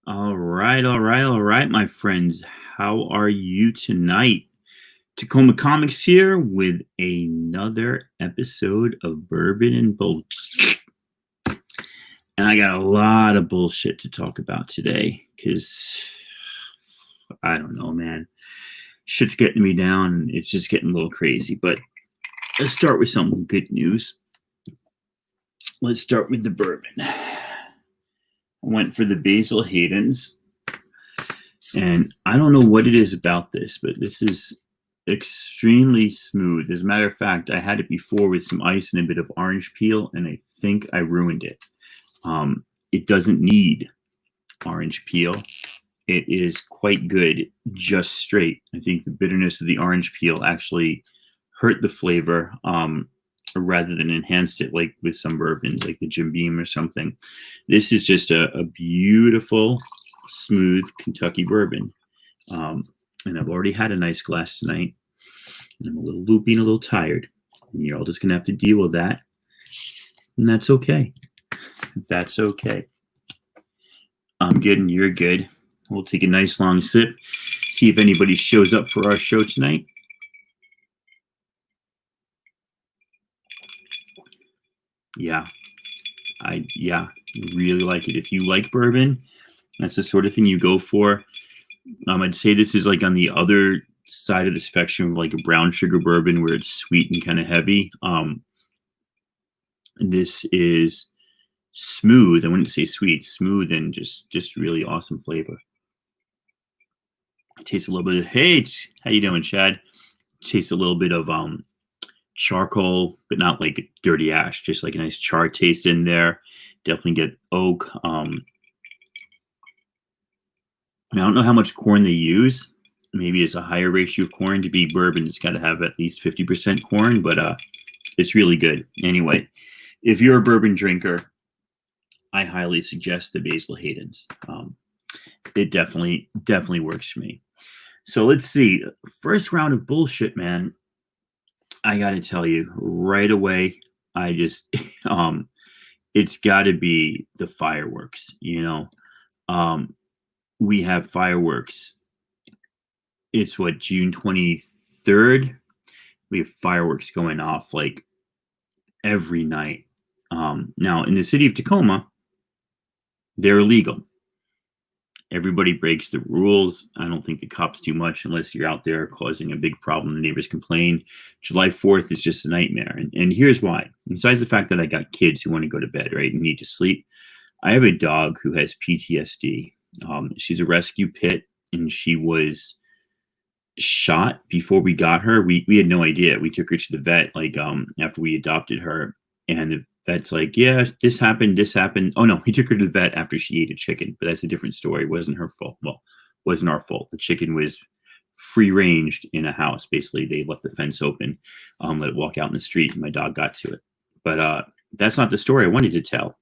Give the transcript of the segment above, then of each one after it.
All right, my friends. How are you tonight? Tacoma Comics here with another episode of Bourbon and Bullshit. And I got a lot of bullshit to talk about today because I don't know, man. Shit's getting me down. It's just getting a little crazy. But let's start with some good news. Let's start with the bourbon. I went for the Basil Hayden's. And I don't know what it is about this, but this is extremely smooth. As a matter of fact, I had it before with some ice and a bit of orange peel, and I think I ruined it. It doesn't need orange peel. It is quite good just straight. I think the bitterness of the orange peel actually hurt the flavor rather than enhanced it, like with some bourbons, like the Jim Beam or something. This is just a beautiful, smooth Kentucky bourbon. And I've already had a nice glass tonight. And I'm a little loopy and a little tired. And you're all just going to have to deal with that. And that's okay. That's okay. I'm good and you're good. We'll take a nice long sip. See if anybody shows up for our show tonight. Yeah. I really like it. If you like bourbon, that's the sort of thing you go for. I'd say this is like on the other side of the spectrum of like a brown sugar bourbon where it's sweet and kind of heavy. This is smooth. I wouldn't say sweet, smooth and just really awesome flavor. It tastes a little bit of, hey, how you doing, Chad? It tastes a little bit of charcoal, but not like dirty ash, just like a nice char taste in there. Definitely get oak. I don't know how much corn they use. Maybe it's a higher ratio of corn to be bourbon. It's got to have at least 50% corn, but it's really good. Anyway, if you're a bourbon drinker, I highly suggest the Basil Hayden's. It definitely works for me. So let's see. First round of bullshit, man. I got to tell you right away, I just, it's got to be the fireworks, you know. We have fireworks. It's what, June 23rd? We have fireworks going off like every night. Now, in the city of Tacoma, they're illegal. Everybody breaks the rules. I don't think the cops do much unless you're out there causing a big problem. The neighbors complain. July 4th is just a nightmare. And here's why. Besides the fact that I got kids who want to go to bed, right, and need to sleep, I have a dog who has PTSD. She's a rescue pit, and she was shot before we got her. We had no idea. We took her to the vet like after we adopted her, and the vet's like, yeah, this happened. Oh no, we took her to the vet after she ate a chicken, but that's a different story. It wasn't her fault. Well, it wasn't our fault. The chicken was free ranged in a house. Basically, they left the fence open, let it walk out in the street, and my dog got to it. But that's not the story I wanted to tell.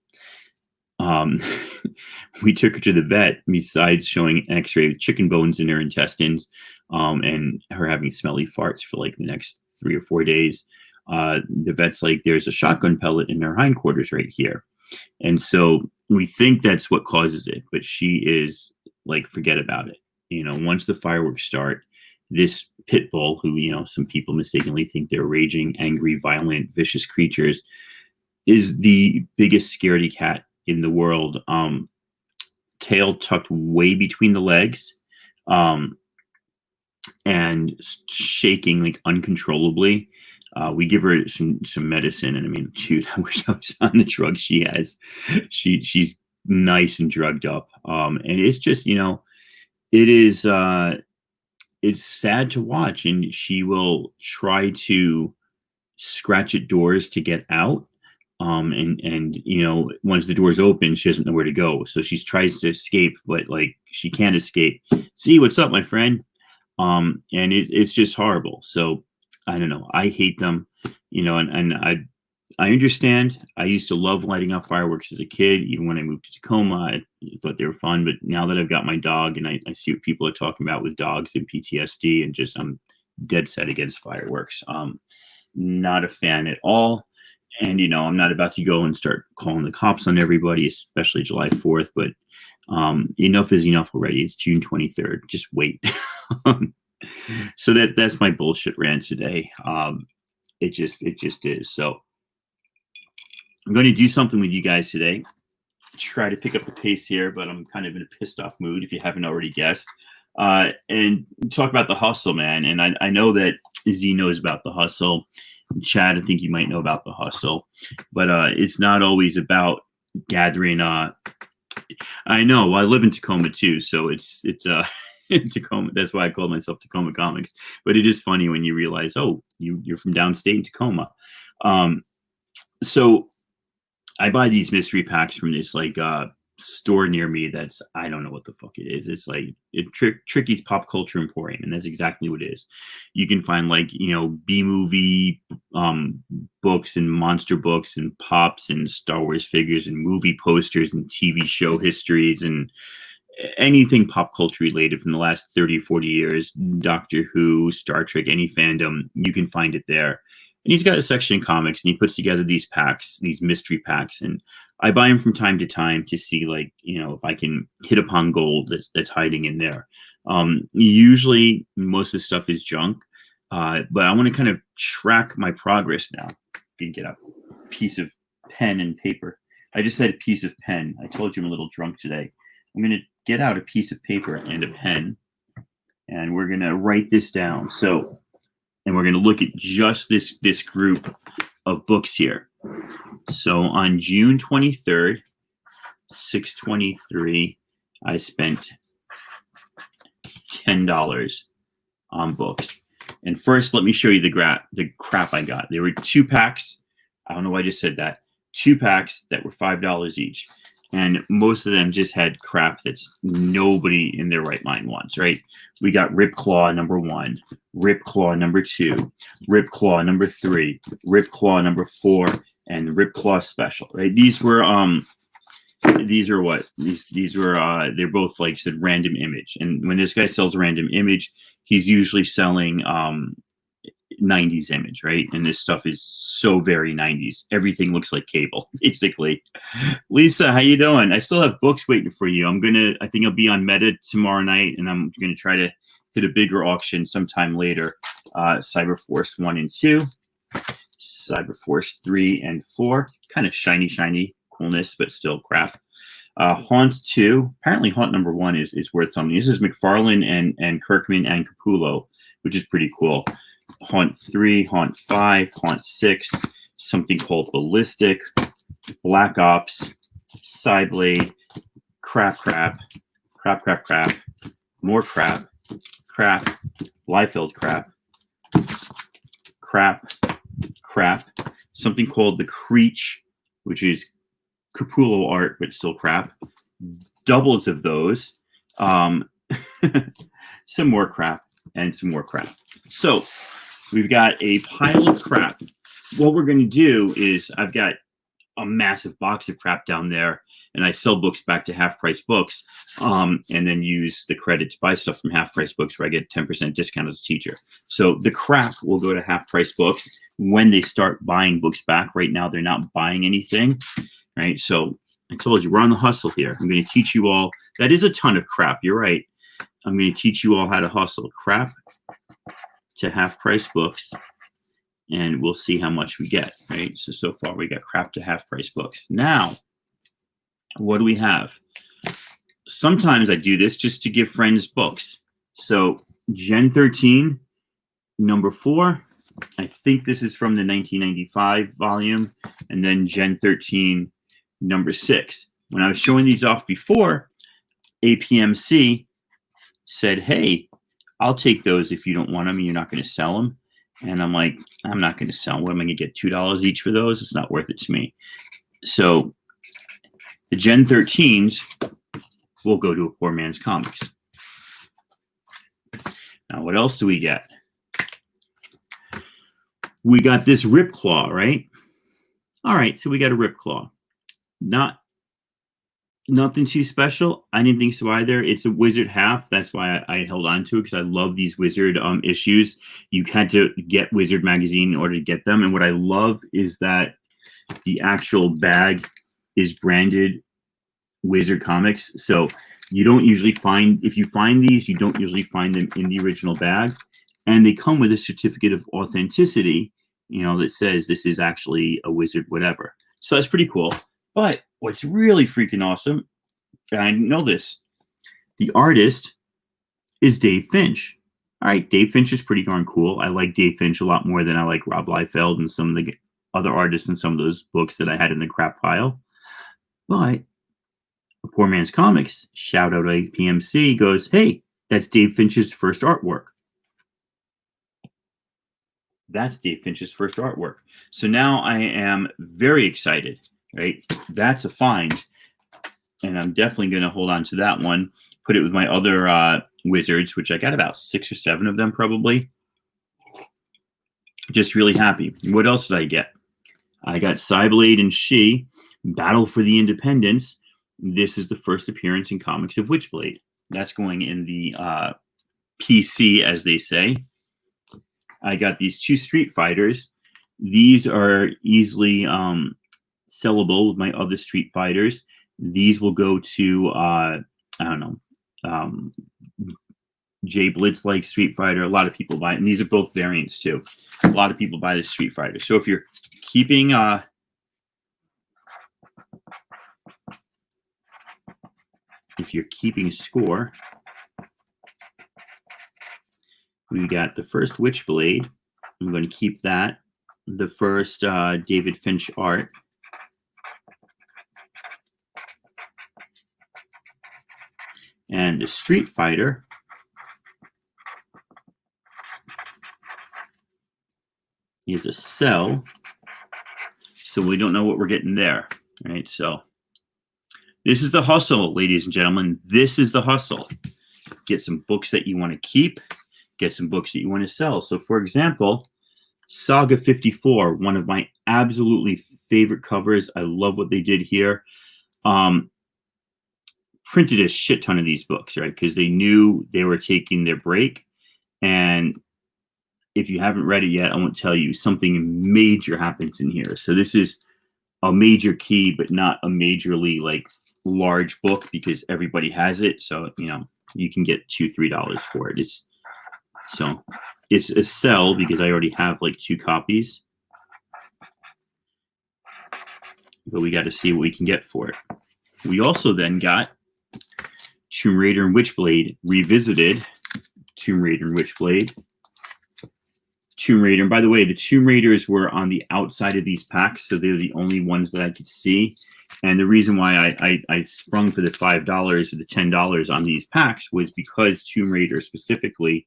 We took her to the vet. Besides showing an x-ray of chicken bones in her intestines, and her having smelly farts for like the next 3 or 4 days, the vet's like, there's a shotgun pellet in her hindquarters right here. And so we think that's what causes it, but she is like, forget about it. You know, once the fireworks start, this pit bull, who, you know, some people mistakenly think they're raging, angry, violent, vicious creatures, is the biggest scaredy cat in the world. Tail tucked way between the legs, and shaking like uncontrollably. We give her some medicine, and I mean, dude, I wish I was on the drugs she has. She's nice and drugged up, and it's just, you know, it is it's sad to watch, and she will try to scratch at doors to get out. And you know, once the door's open, she doesn't know where to go. So she tries to escape, but like she can't escape. See, what's up, my friend? And it's just horrible. So I don't know. I hate them, you know, and I understand. I used to love lighting up fireworks as a kid. Even when I moved to Tacoma, I thought they were fun. But now that I've got my dog, and I see what people are talking about with dogs and PTSD, and just I'm dead set against fireworks. Not a fan at all. And, I'm not about to go and start calling the cops on everybody, especially July 4th, but enough is enough already. It's June 23rd. Just wait. So that's my bullshit rant today. It just is. So I'm going to do something with you guys today. Try to pick up the pace here, but I'm kind of in a pissed off mood, if you haven't already guessed. And talk about the hustle, man. And I know that Z knows about the hustle. Chad, I think you might know about the hustle, but it's not always about gathering. I know. Well, I live in Tacoma too, so it's in Tacoma. That's why I call myself Tacoma Comics. But it is funny when you realize, oh, you're from downstate in Tacoma. So I buy these mystery packs from this store near me that's, I don't know what the fuck it is. It's like Tricky's Pop Culture Emporium, and that's exactly what it is. You can find B-movie books and monster books and pops and Star Wars figures and movie posters and TV show histories and anything pop culture related from the last 30, 40 years, Doctor Who, Star Trek, any fandom, you can find it there. And he's got a section in comics, and he puts together these packs, these mystery packs, and I buy them from time to time to see, if I can hit upon gold that's hiding in there. Usually, most of the stuff is junk, but I want to kind of track my progress now. I can get a piece of pen and paper. I just had a piece of pen. I told you I'm a little drunk today. I'm going to get out a piece of paper and a pen, and we're going to write this down. And we're going to look at just this group of books here. So on June 23rd, 6/23, I spent $10 on books. And first, let me show you the crap I got. There were 2 packs. I don't know why I just said that. 2 packs that were $5 each. And most of them just had crap that's nobody in their right mind wants, right? We got Rip Claw number 1, Rip Claw number 2, Rip Claw number 3, Rip Claw number 4, and Rip Claw Special, right? These were what? These were they're both, like I said, random image. And when this guy sells random image, he's usually selling 90s image, right? And this stuff is so very 90s. Everything looks like cable, basically. Lisa, how you doing? I still have books waiting for you. I think I'll be on Meta tomorrow night, and I'm gonna try to hit a bigger auction sometime later. Cyberforce 1 and 2, Cyberforce 3 and 4, kind of shiny coolness, but still crap. Haunt 2, apparently Haunt number 1 is worth something. This is McFarlane and Kirkman and Capullo, which is pretty cool. Haunt 3, Haunt 5, Haunt 6, something called Ballistic, Black Ops, Cyblade, Crap, more crap, Liefeld crap, something called The Creech, which is Capullo art, but still crap. Doubles of those, some more crap, and some more crap. So we've got a pile of crap. What we're going to do is I've got a massive box of crap down there, and I sell books back to Half Price Books, and then use the credit to buy stuff from Half Price Books where I get 10% discount as a teacher. So the crap will go to Half Price Books when they start buying books back. Right now, they're not buying anything, right? So I told you, we're on the hustle here. I'm going to teach you all. That is a ton of crap. You're right. I'm going to teach you all how to hustle crap to Half Price Books, and we'll see how much we get, right? So far we got crap to Half Price Books. Now, what do we have? Sometimes I do this just to give friends books. So Gen 13, number 4, I think this is from the 1995 volume, and then Gen 13, number 6. When I was showing these off before, APMC said, hey, I'll take those if you don't want them and you're not going to sell them. And I'm like, I'm not going to sell them. What am I going to get, $2 each for those? It's not worth it to me. So the Gen 13s will go to a poor man's comics. Now, what else do we get? We got this Rip Claw, right? All right, so we got a Rip Claw. Nothing too special. I didn't think so either. It's a Wizard half. That's why I held on to it, because I love these Wizard issues. You had to get Wizard magazine in order to get them. And what I love is that the actual bag is branded Wizard Comics. So you don't usually find, if you find these, you don't usually find them in the original bag. And they come with a certificate of authenticity, that says this is actually a Wizard whatever. So that's pretty cool. But what's really freaking awesome, and I didn't know this, the artist is Dave Finch. All right, Dave Finch is pretty darn cool. I like Dave Finch a lot more than I like Rob Liefeld and some of the other artists in some of those books that I had in the crap pile. But A Poor Man's Comics, shout out APMC, goes, hey, that's Dave Finch's first artwork. That's Dave Finch's first artwork. So now I am very excited, right? That's a find. And I'm definitely going to hold on to that one. Put it with my other Wizards, which I got about 6 or 7 of them probably. Just really happy. What else did I get? I got Cyblade and She, Battle for the Independence. This is the first appearance in comics of Witchblade. That's going in the PC, as they say. I got these 2 Street Fighters. These are easily sellable with my other Street Fighters. These will go to, I don't know, Jay Blitz like Street Fighter. A lot of people buy it. And these are both variants too. A lot of people buy the Street Fighter. So if you're keeping score, we got the first Witchblade. I'm going to keep that. The first David Finch art. And the Street Fighter is a sell. So we don't know what we're getting there, right? So this is the hustle, ladies and gentlemen. This is the hustle. Get some books that you want to keep. Get some books that you want to sell. So for example, Saga 54, one of my absolutely favorite covers. I love what they did here. Printed a shit ton of these books, right? Because they knew they were taking their break. And if you haven't read it yet, I won't tell you, something major happens in here. So this is a major key, but not a majorly like large book because everybody has it. So, you can get $2-3 for it. It's a sell because I already have like 2 copies. But we got to see what we can get for it. We also then got Tomb Raider and Witchblade Revisited. Tomb Raider and Witchblade. Tomb Raider. And by the way, the Tomb Raiders were on the outside of these packs, so they're the only ones that I could see. And the reason why I sprung for the $5 or the $10 on these packs was because Tomb Raider specifically,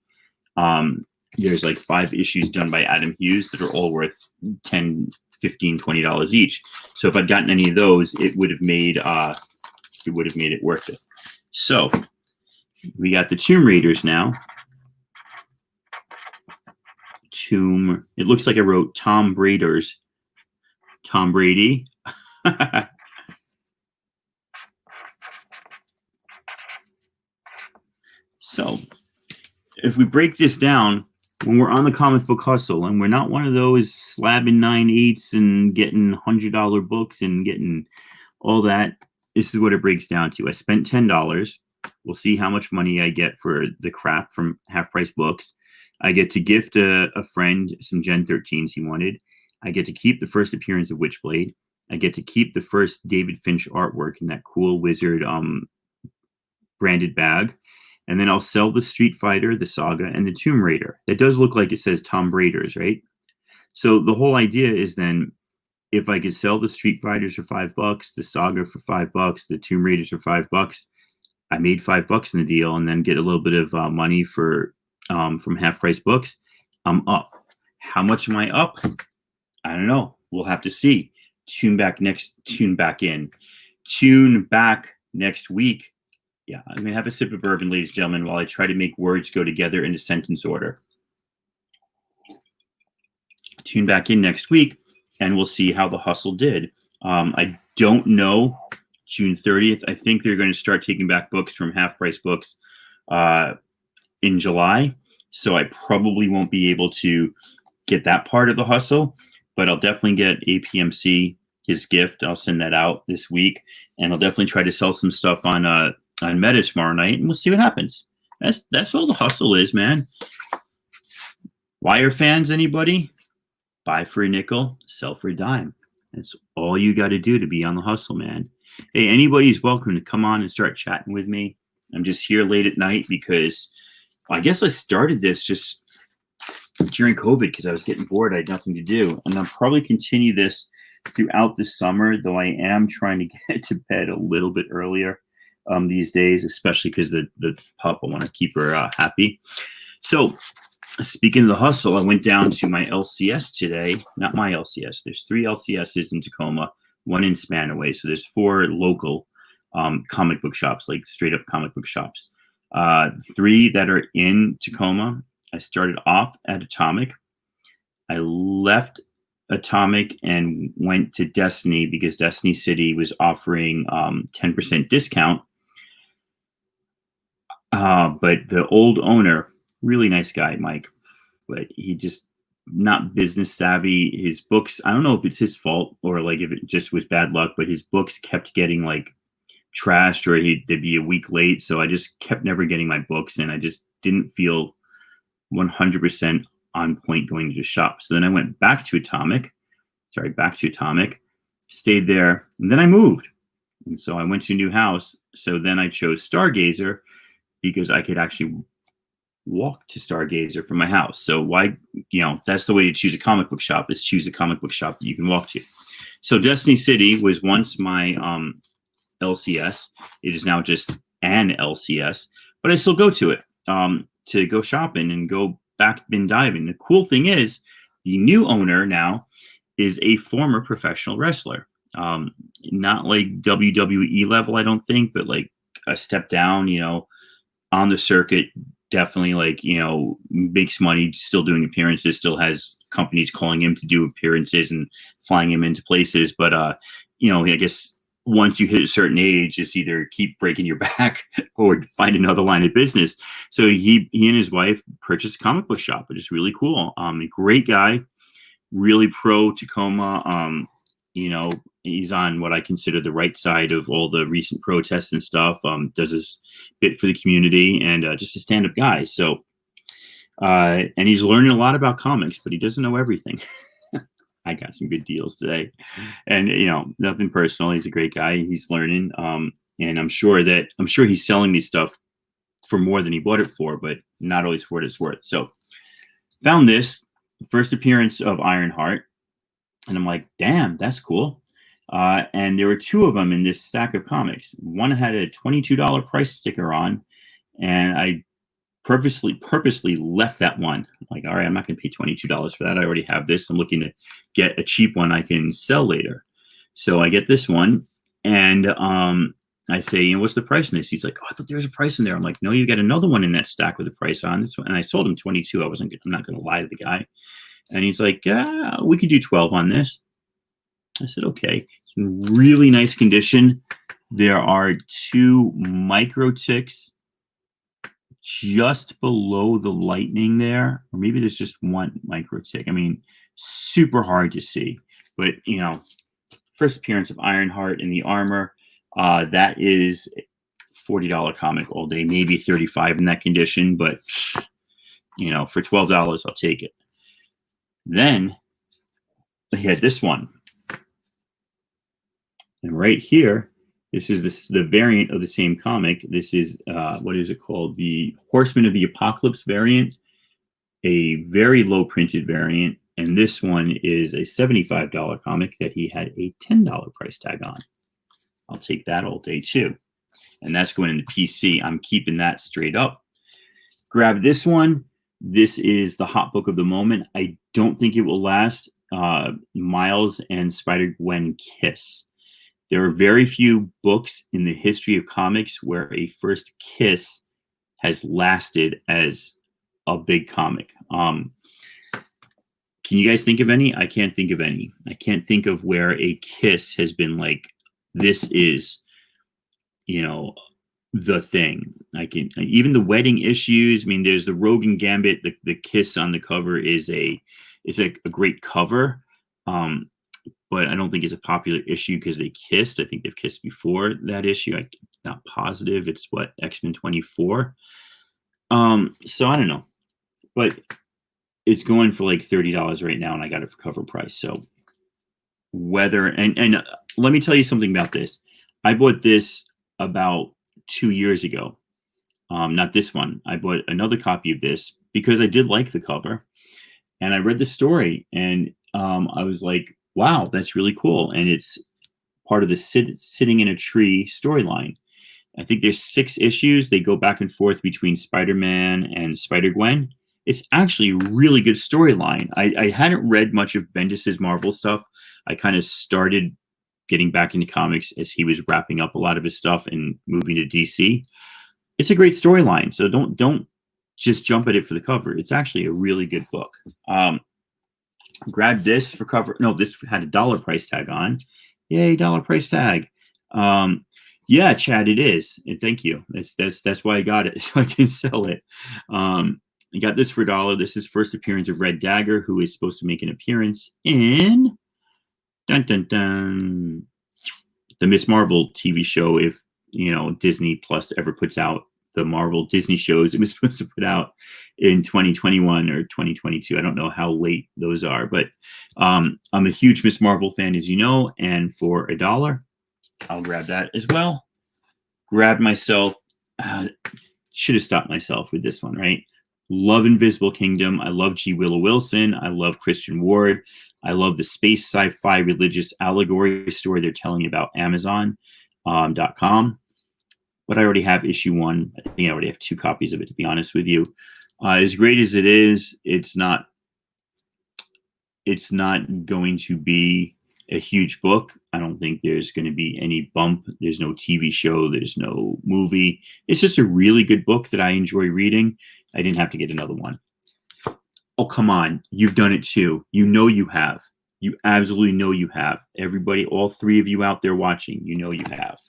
there's like 5 issues done by Adam Hughes that are all worth $10, $15, $20 each. So if I'd gotten any of those, it would have made it worth it. So we got the Tomb Raiders now. It looks like I wrote Tom Braiders. Tom Brady. So if we break this down, when we're on the comic book hustle and we're not one of those slabbing 9/8 and getting $100 books and getting all that, this is what it breaks down to. I spent $10. We'll see how much money I get for the crap from Half Price Books. I get to gift a friend some Gen 13s he wanted. I get to keep the first appearance of Witchblade. I get to keep the first David Finch artwork in that cool Wizard branded bag. And then I'll sell the Street Fighter, the Saga, and the Tomb Raider. It does look like it says Tom Braiders, right? So the whole idea is then, if I could sell the Street Fighters for $5, the Saga for $5, the Tomb Raiders for $5, I made $5 in the deal, and then get a little bit of money from Half Price Books. I'm up. How much am I up? I don't know. We'll have to see. Tune back next week. Yeah, I'm going to have a sip of bourbon, ladies and gentlemen, while I try to make words go together in a sentence order. Tune back in next week, and we'll see how the hustle did. I don't know. June 30th, I think they're going to start taking back books from Half Price Books in July. So I probably won't be able to get that part of the hustle, but I'll definitely get APMC his gift. I'll send that out this week, and I'll definitely try to sell some stuff on Meta tomorrow night, and we'll see what happens. That's all the hustle is, man. Wire fans, anybody? Buy for a nickel, sell for a dime. That's all you got to do to be on the hustle, man. Hey, anybody's welcome to come on and start chatting with me. I'm just here late at night because I guess I started this just during COVID because I was getting bored. I had nothing to do. And I'll probably continue this throughout the summer, though I am trying to get to bed a little bit earlier these days, especially because the pup, I want to keep her happy. So speaking of the hustle, I went down to my LCS today. Not my LCS. There's 3 LCSs in Tacoma, 1 in Spanaway. So there's 4 local comic book shops, like straight up comic book shops. 3 that are in Tacoma. I started off at Atomic. I left Atomic and went to Destiny because Destiny City was offering 10% discount. But the old owner, really nice guy, Mike, but he just not business savvy. His books, I don't know if it's his fault or like if it just was bad luck, but his books kept getting like trashed or they'd be a week late. So I just kept never getting my books, and I just didn't feel 100% on point going to the shop. So then I went back to Atomic, stayed there, and then I moved. And so I went to a new house. So then I chose Stargazer because I could actually walk to Stargazer from my house. So why, that's the way to choose a comic book shop, is choose a comic book shop that you can walk to. So Destiny City was once my LCS. It is now just an LCS, but I still go to it to go shopping and go back bin diving. The cool thing is the new owner now is a former professional wrestler. Not like WWE level, I don't think, but like a step down, on the circuit, definitely like, makes money, still doing appearances, still has companies calling him to do appearances and flying him into places. But, I guess once you hit a certain age, it's either keep breaking your back or find another line of business. So he and his wife purchased a comic book shop, which is really cool. A great guy, really pro Tacoma. He's on what I consider the right side of all the recent protests and stuff. Does his bit for the community and just a stand-up guy. So, and he's learning a lot about comics, but he doesn't know everything. I got some good deals today, and nothing personal. He's a great guy. He's learning, and I'm sure he's selling me stuff for more than he bought it for, but not always for what it's worth. So, found this first appearance of Ironheart, and I'm like, damn, that's cool. And there were 2 of them in this stack of comics. One had a $22 price sticker on, and I purposely left that one. I'm like, all right, I'm not going to pay $22 for that. I already have this. I'm looking to get a cheap one I can sell later. So I get this one, and I say, what's the price on this? He's like, oh, I thought there was a price in there. I'm like, no, you got another one in that stack with a price on this one. And I told him 22. I'm not going to lie to the guy. And he's like, yeah, we could do 12 on this. I said, okay. It's in really nice condition. There are 2 micro ticks just below the lightning there, or maybe there's just 1 micro tick. I mean, super hard to see, but first appearance of Ironheart in the armor. That is $40 comic all day, maybe $35 in that condition, but for $12, I'll take it. Then I had this one, and right here, this is the variant of the same comic. This is, what is it called? The Horsemen of the Apocalypse variant, a very low printed variant. And this one is a $75 comic that he had a $10 price tag on. I'll take that all day too. And that's going into PC. I'm keeping that straight up. Grab this one. This is the hot book of the moment. I don't think it will last. Miles and Spider-Gwen kiss. There are very few books in the history of comics where a first kiss has lasted as a big comic. Can you guys think of any? I can't think of any. I can't think of where a kiss has been like, this is, the thing. Even the wedding issues. I mean, there's the Rogue and Gambit. The kiss on the cover is a great cover. but I don't think it's a popular issue because they kissed. I think they've kissed before that issue. I'm not positive. It's what, X-Men 24. So I don't know, but it's going for like $30 right now, and I got it for cover price. So whether and let me tell you something about this. I bought this about 2 years ago. Not this one. I bought another copy of this because I did like the cover, and I read the story, and I was like, wow, that's really cool. And it's part of the sitting in a tree storyline. I think there's 6 issues. They go back and forth between Spider-Man and Spider-Gwen. It's actually a really good storyline. I hadn't read much of Bendis's Marvel stuff. I kind of started getting back into comics as he was wrapping up a lot of his stuff and moving to DC. It's a great storyline, so don't just jump at it for the cover. It's actually a really good book. Grab this for cover. No, this had a $1 price tag on. Yay, $1 price tag. Yeah, Chad, it is. And thank you. That's why I got it, so I can sell it. I got this for $1. This is first appearance of Red Dagger, who is supposed to make an appearance in the Miss Marvel TV show. If Disney Plus ever puts out the Marvel Disney shows it was supposed to put out in 2021 or 2022. I don't know how late those are, but I'm a huge Miss Marvel fan, as you know, and for $1, I'll grab that as well. Grabbed myself, should have stopped myself with this one, right? Love Invisible Kingdom. I love G. Willow Wilson. I love Christian Ward. I love the space sci-fi religious allegory story they're telling about Amazon.com. But I already have issue 1. I think I already have 2 copies of it, to be honest with you. As great as it is, it's not going to be a huge book. I don't think there's going to be any bump. There's no TV show. There's no movie. It's just a really good book that I enjoy reading. I didn't have to get another one. Oh, come on. You've done it too. You know you have. You absolutely know you have. Everybody, all 3 of you out there watching, you know you have.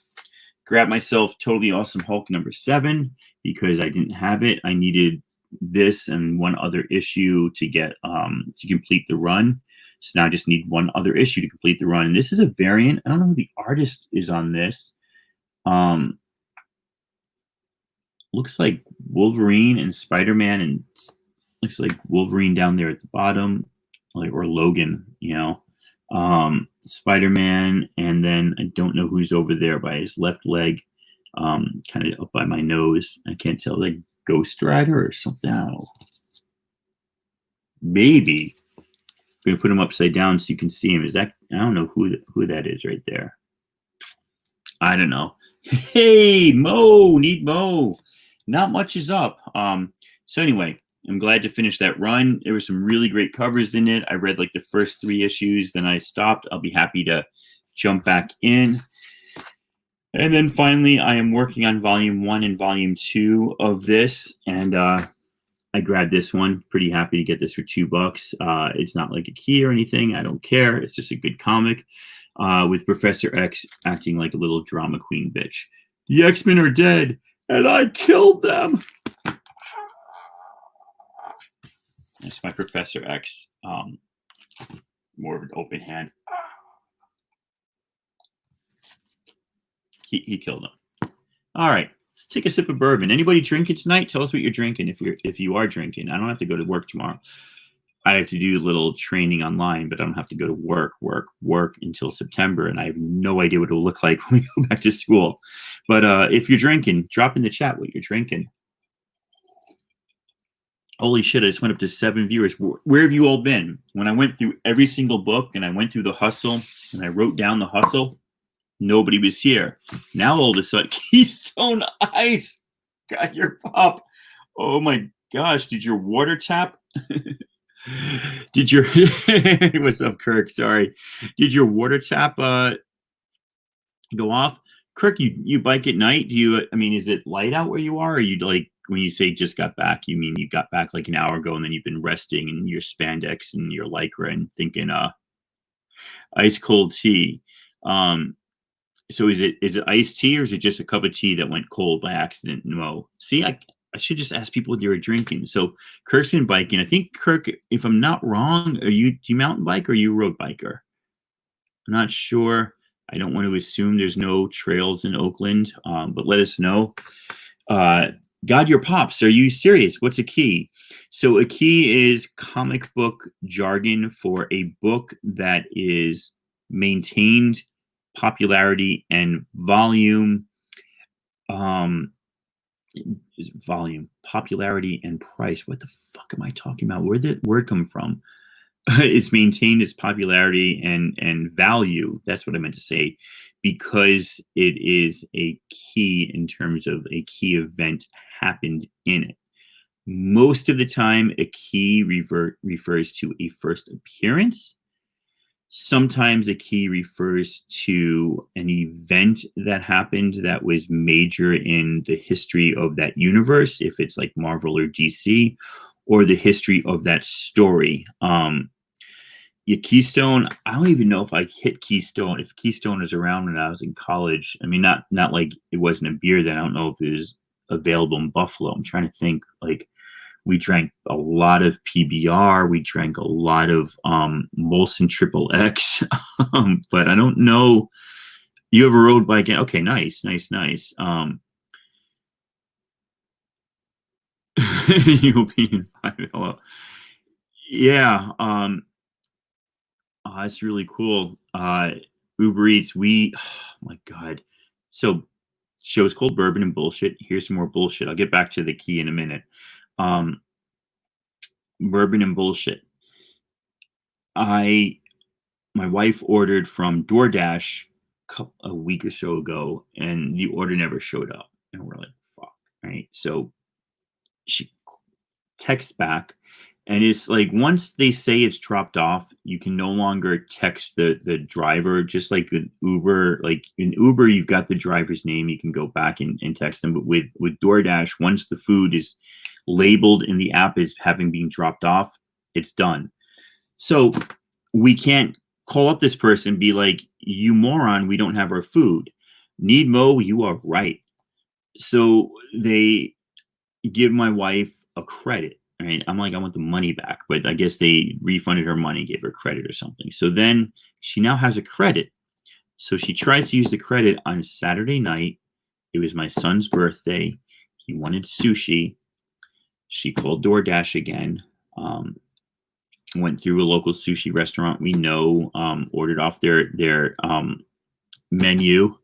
Grab myself Totally Awesome Hulk number 7 because I didn't have it. I needed this and one other issue to get to complete the run. So now I just need one other issue to complete the run. And this is a variant. I don't know who the artist is on this. Looks like Wolverine and Spider-Man, and looks like Wolverine down there at the bottom, or Logan, Spider-Man, and then I don't know who's over there by his left leg, kind of up by my nose. I can't tell, like Ghost Rider or something. I don't know. Maybe I'm gonna put him upside down so you can see him. Is that? I don't know who that is right there. I don't know. Hey, Mo, need Mo. Not much is up. So anyway, I'm glad to finish that run. There were some really great covers in it. I read like the first 3 issues, then I stopped. I'll be happy to jump back in. And then finally, I am working on volume 1 and volume 2 of this. And I grabbed this one. Pretty happy to get this for $2. It's not like a key or anything. I don't care. It's just a good comic with Professor X acting like a little drama queen bitch. The X-Men are dead, and I killed them. That's my Professor X. More of an open hand. He killed him. All right, let's take a sip of bourbon. Anybody drinking tonight? Tell us what you're drinking if you are drinking. I don't have to go to work tomorrow. I have to do a little training online, but I don't have to go to work until September, and I have no idea what it'll look like when we go back to school. But if you're drinking, drop in the chat what you're drinking. Holy shit, I just went up to 7 viewers. Where have you all been? When I went through every single book and I went through the hustle and I wrote down the hustle, nobody was here. Now all of a sudden, Keystone Ice got your pop. Oh my gosh, did your water tap? Did your what's up, Kirk? Sorry. Did your water tap go off? Kirk, you bike at night? Is it light out where you are? Or you like when you say just got back, you mean you got back like an hour ago and then you've been resting in your spandex and your lycra and thinking ice cold tea. So is it iced tea or is it just a cup of tea that went cold by accident? No. See, I should just ask people what they were drinking. So Kirk's in biking. I think Kirk, if I'm not wrong, do you mountain bike or are you a road biker? I'm not sure. I don't want to assume there's no trails in Oakland, but let us know. Uh, God, your pops. Are you serious? What's a key? So a key is comic book jargon for a book that is maintained popularity and volume. Um, popularity, and price. What the fuck am I talking about? Where did word come from? It's maintained its popularity and value. That's what I meant to say, because it is a key in terms of a key event happened in it. Most of the time, a key refers to a first appearance. Sometimes a key refers to an event that happened that was major in the history of that universe, if it's like Marvel or DC, or the history of that story. Yeah, Keystone. I don't even know if I hit Keystone. If Keystone was around when I was in college, I mean, not like it wasn't a beer then. I don't know if it was available in Buffalo. I'm trying to think. Like we drank a lot of PBR. We drank a lot of Molson Triple X. But I don't know. You ever rode bike? Okay, nice, nice, nice. European 5. Yeah. That's really cool. Uber Eats, oh my God. So, show's called Bourbon and Bullshit. Here's some more bullshit. I'll get back to the key in a minute. Um, Bourbon and Bullshit. I, my wife ordered from DoorDash a week or so ago, and the order never showed up. And we're like, fuck, right? So she texts back, and it's like once they say it's dropped off, you can no longer text the driver. Just like with Uber, like in Uber you've got the driver's name, you can go back and text them. But with DoorDash, once the food is labeled in the app as having been dropped off, it's done. So we can't call up this person and be like, you moron, we don't have our food. Need Mo, you are right. So they give my wife a credit. Right. I'm like, I want the money back. But I guess they refunded her money, gave her credit or something. So then she now has a credit. So she tries to use the credit on Saturday night. It was my son's birthday. He wanted sushi. She called DoorDash again. Went through a local sushi restaurant we know, ordered off their menu,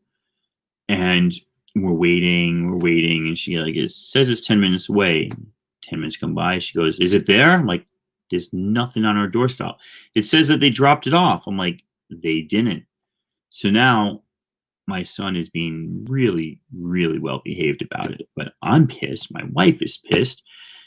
and we're waiting, and she like it says it's 10 minutes away. 10 minutes come by. She goes, is it there? I'm like, there's nothing on our doorstep. It says that they dropped it off. I'm like, they didn't. So now my son is being really, really well behaved about it. But I'm pissed. My wife is pissed.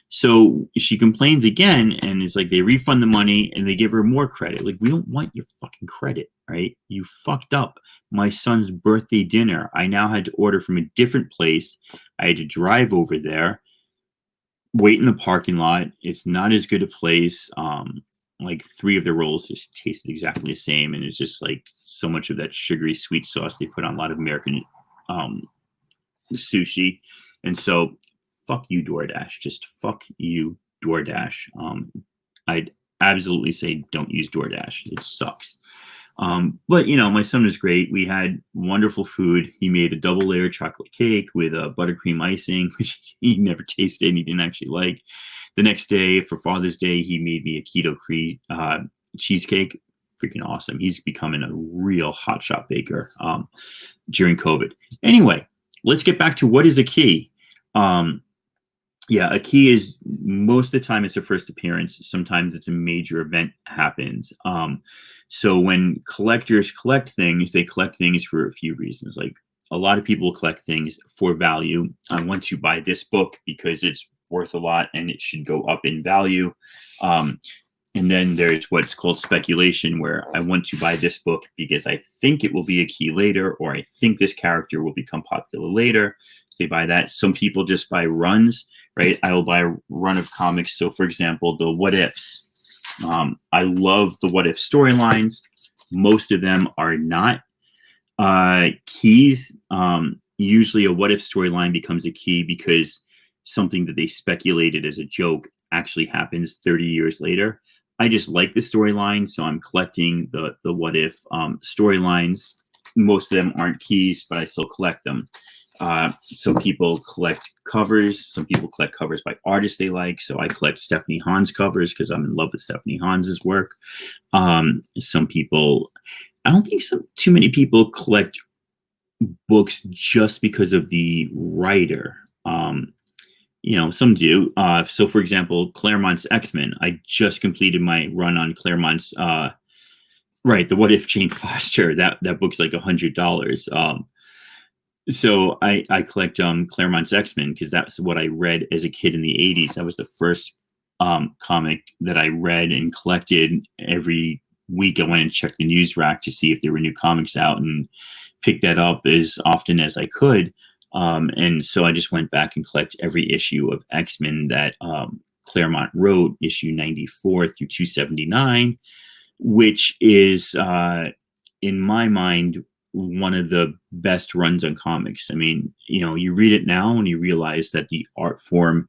So she complains again, and it's like they refund the money and they give her more credit. Like, we don't want your fucking credit, right? You fucked up my son's birthday dinner. I now had to order from a different place. I had to drive over there, wait in the parking lot. It's not as good a place. Like 3 of the rolls just tasted exactly the same, and it's just like so much of that sugary sweet sauce they put on a lot of American sushi. And so fuck you, DoorDash. Just fuck you, DoorDash. I'd absolutely say don't use DoorDash. It sucks. But you know, my son was great. We had wonderful food. He made a double layer chocolate cake with a buttercream icing, which he never tasted and he didn't actually like. The next day for Father's Day, he made me a keto cheesecake. Freaking awesome. He's becoming a real hotshot baker during COVID. Anyway, let's get back to what is a key. Yeah, a key is most of the time it's a first appearance. Sometimes it's a major event happens. So when collectors collect things, they collect things for a few reasons. Like a lot of people collect things for value. I want to buy this book because it's worth a lot and it should go up in value. And then there's what's called speculation, where I want to buy this book because I think it will be a key later, or I think this character will become popular later. So they buy that. Some people just buy runs, right? I will buy a run of comics. So, for example, the What Ifs. I love the What If storylines. Most of them are not keys. Usually a What If storyline becomes a key because something that they speculated as a joke actually happens 30 years later. I just like the storyline, so I'm collecting the what if storylines. Most of them aren't keys, but I still collect them. So people collect covers. Some people collect covers by artists they like. So I collect Stephanie Hahn's covers because I'm in love with Stephanie Hahn's work. Some people, I don't think too many people collect books just because of the writer. Some do. So, for example, Claremont's X-Men. I just completed my run on Claremont's. Right, the What If Jane Foster. That book's like $100. So I collect Claremont's X-Men because that's what I read as a kid in the '80s. That was the first comic that I read and collected. Every week I went and checked the news rack to see if there were new comics out and picked that up as often as I could. And so I just went back and collected every issue of X-Men that Claremont wrote, issue 94 through 279, which is, in my mind, one of the best runs on comics. I mean, you read it now and you realize that the art form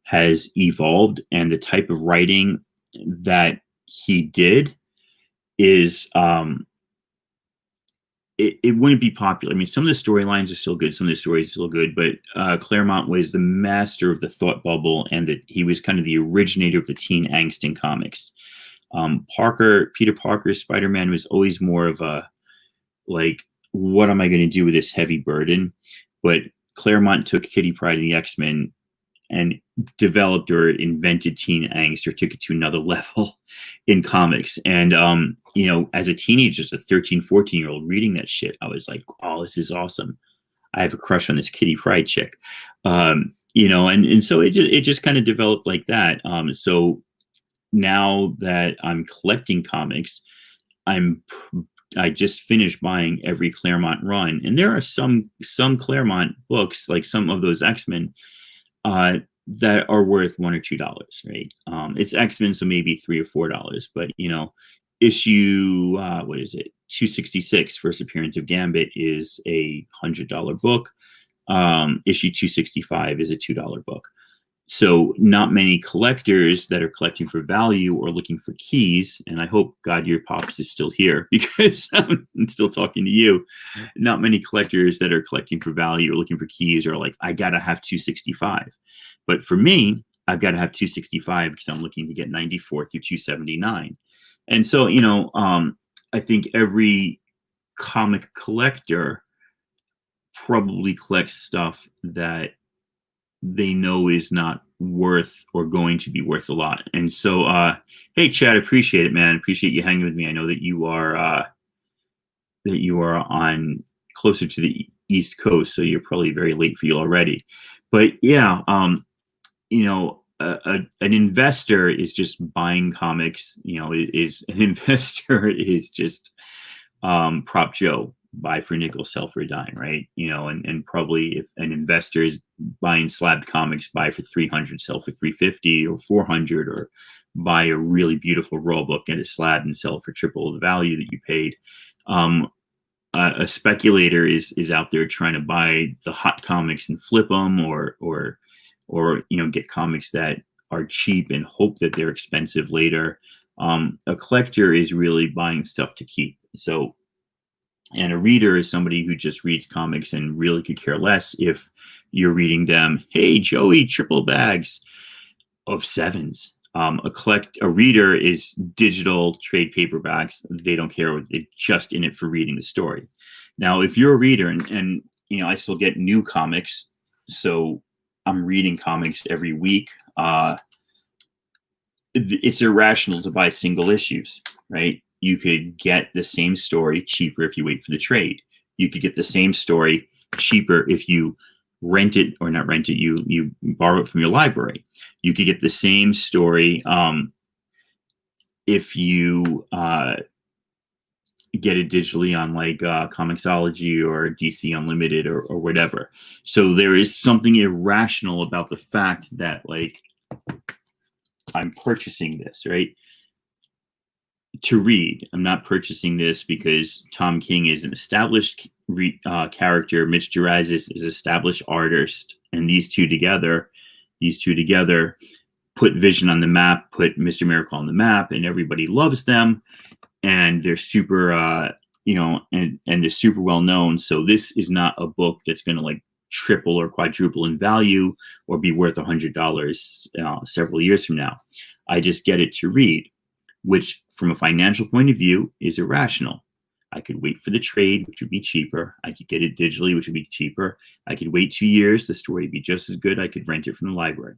has evolved and the type of writing that he did is, it wouldn't be popular. I mean, some of the storylines are still good. Some of the stories are still good, but Claremont was the master of the thought bubble, and that he was kind of the originator of the teen angst in comics. Peter Parker's Spider-Man was always more of a, like, what am I going to do with this heavy burden? But Claremont took Kitty Pryde and the X-Men and developed or invented teen angst, or took it to another level in comics. And, as a teenager, as a 13, 14-year-old reading that shit, I was like, oh, this is awesome. I have a crush on this Kitty Pryde chick. And so it just kind of developed like that. So now that I'm collecting comics, I just finished buying every Claremont run, and there are some Claremont books, like some of those X-Men, that are worth $1 or $2, right? It's X-Men, so maybe $3 or $4, but issue what is it? 266, first appearance of Gambit, is a $100 book. Issue 265 is a $2 book. So not many collectors that are collecting for value or looking for keys, and I hope God your Pops is still here because I'm still talking to you. Not many collectors that are collecting for value or looking for keys are like, I gotta have 265. But for me, I've got to have 265 because I'm looking to get 94 through 279. And so, I think every comic collector probably collects stuff that they know is not worth or going to be worth a lot. And so, hey, Chad, appreciate it, man. Appreciate you hanging with me. I know that you are on closer to the East Coast, so you're probably very late for you already. But yeah, an investor is just buying comics. Is an investor is just Prop Joe. Buy for a nickel, sell for a dime, right? And probably if an investor is buying slabbed comics, buy for 300, sell for 350 or 400, or buy a really beautiful raw book, get it slabbed and sell it for triple the value that you paid. A speculator is out there trying to buy the hot comics and flip them, or get comics that are cheap and hope that they're expensive later. A collector is really buying stuff to keep. So. And a reader is somebody who just reads comics and really could care less if you're reading them. Hey, Joey, triple bags of sevens. A reader is digital trade paperbacks. They don't care. They're just in it for reading the story. Now, if you're a reader, and I still get new comics, so I'm reading comics every week. It's irrational to buy single issues, right? You could get the same story cheaper if you wait for the trade. You could get the same story cheaper if you rent it, or not rent it, you borrow it from your library. You could get the same story if you get it digitally on like Comixology or DC Unlimited or whatever. So there is something irrational about the fact that, like, I'm purchasing this, right? To read. I'm not purchasing this because Tom King is an established character. Mitch Gerads is an established artist, and these two together put Vision on the map, put Mr. Miracle on the map, and everybody loves them, and they're super, and they're super well known. So this is not a book that's going to like triple or quadruple in value or be worth $100 several years from now. I just get it to read, which from a financial point of view is irrational. I could wait for the trade, which would be cheaper. I could get it digitally, which would be cheaper. I could wait 2 years. The story would be just as good. I could rent it from the library.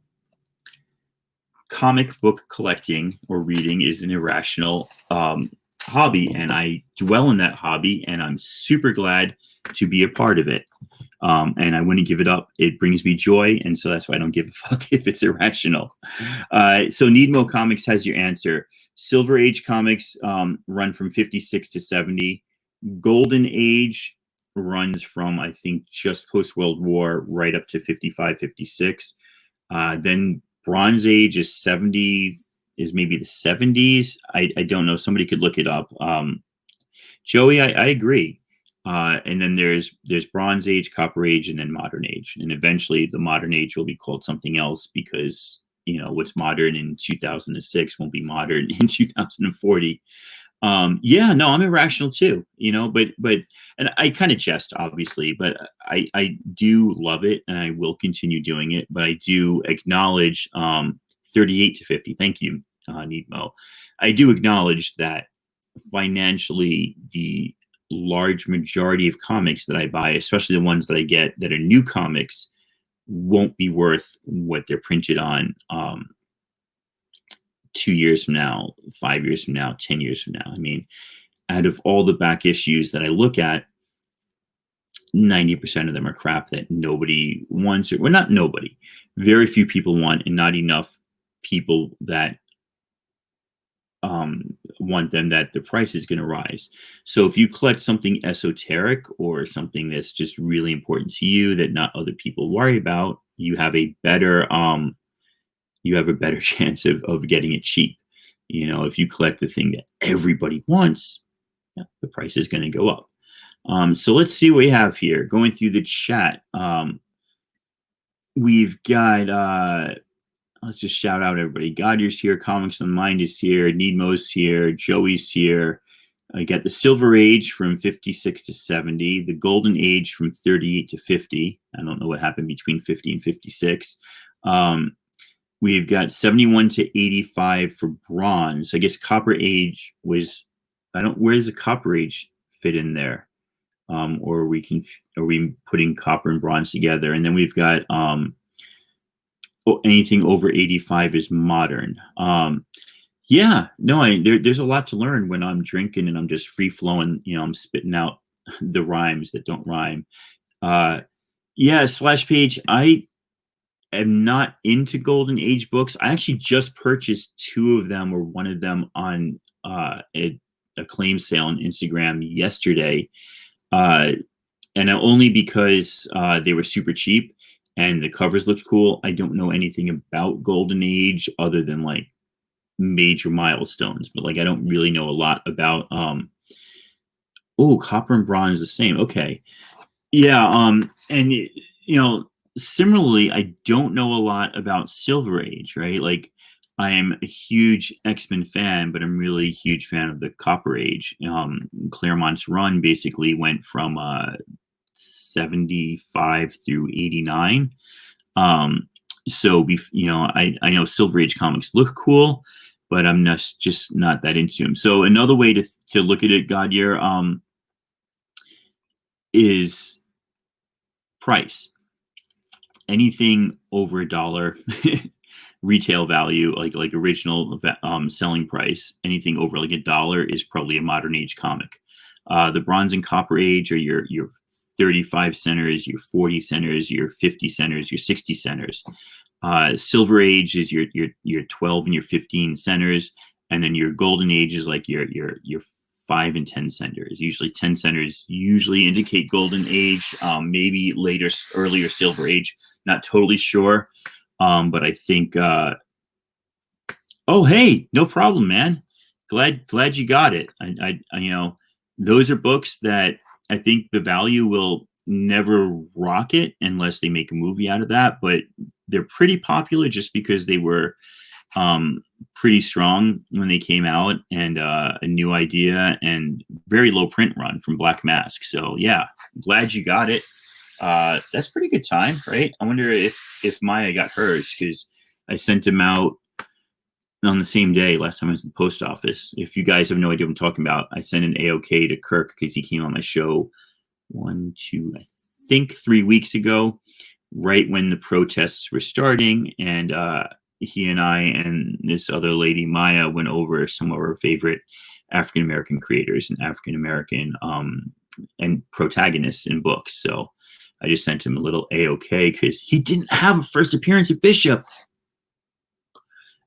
Comic book collecting or reading is an irrational hobby, and I dwell in that hobby, and I'm super glad to be a part of it. And I wouldn't give it up. It brings me joy, and so that's why I don't give a fuck if it's irrational. So Needmo Comics has your answer. Silver Age comics run from 56 to 70. Golden Age runs from, I think, just post-World War right up to 55, 56. Then Bronze Age is 70, is maybe the 70s. I don't know. Somebody could look it up. Joey, I agree. And then there's Bronze Age, Copper Age, and then Modern Age. And eventually the Modern Age will be called something else because, what's modern in 2006 won't be modern in 2040. I'm irrational too, but and I kind of jest, obviously, but I do love it and I will continue doing it. But I do acknowledge 38 to 50. Thank you, Needmo. I do acknowledge that financially, the large majority of comics that I buy, especially the ones that I get that are new comics, won't be worth what they're printed on 2 years from now, 5 years from now, 10 years from now. I mean, out of all the back issues that I look at, 90% of them are crap that nobody wants, or not nobody, very few people want, and not enough people that want them, that the price is going to rise. So if you collect something esoteric or something that's just really important to you that not other people worry about, you have a better chance of getting it cheap. If you collect the thing that everybody wants, the price is going to go up. So let's see what we have here. Going through the chat, we've got let's just shout out everybody. Godier's here, Comics on the Mind is here, Needmo's here, Joey's here. I got the Silver Age from 56 to 70, the Golden Age from 38 to 50. I don't know what happened between 50 and 56. We've got 71 to 85 for Bronze. I guess Copper Age was, where does the Copper Age fit in there? Or are we putting Copper and Bronze together? And then we've got anything over 85 is modern. There's a lot to learn when I'm drinking and I'm just free flowing. I'm spitting out the rhymes that don't rhyme. Splash Page. I am not into Golden Age books. I actually just purchased 2 of them, or one of them, on a claim sale on Instagram yesterday, and only because they were super cheap. And the covers looked cool. I don't know anything about Golden Age other than like major milestones, but like I don't really know a lot about Copper and Bronze the same. Okay. And similarly, I don't know a lot about Silver Age, right? Like I am a huge X-Men fan, but I'm really a huge fan of the Copper Age. Claremont's run basically went from 75 through 89. So I know Silver Age comics look cool, but I'm just not that into them. So another way to look at it, Godier, is price. Anything over $1 retail value, like original selling price, anything over like $1 is probably a Modern Age comic. The Bronze and Copper Age are your 35 centers, your 40 centers, your 50 centers, your 60 centers. Silver Age is your 12 and your 15 centers, and then your Golden Age is like your 5 and 10 centers. Usually 10 centers usually indicate Golden Age, maybe earlier Silver Age. Not totally sure, but I think. Oh, hey, no problem, man. Glad you got it. I those are books that I think the value will never rocket unless they make a movie out of that, but they're pretty popular just because they were pretty strong when they came out, and a new idea and very low print run from Black Mask. So yeah, glad you got it. That's pretty good time, right? I wonder if Maya got hers, because I sent him out on the same day last time I was at the post office. If you guys have no idea what I'm talking about, I sent an AOK to Kirk because he came on my show I think 3 weeks ago, right when the protests were starting, and he and I and this other lady Maya went over some of our favorite African American creators and African American and protagonists in books. So I just sent him a little AOK because he didn't have a first appearance at Bishop.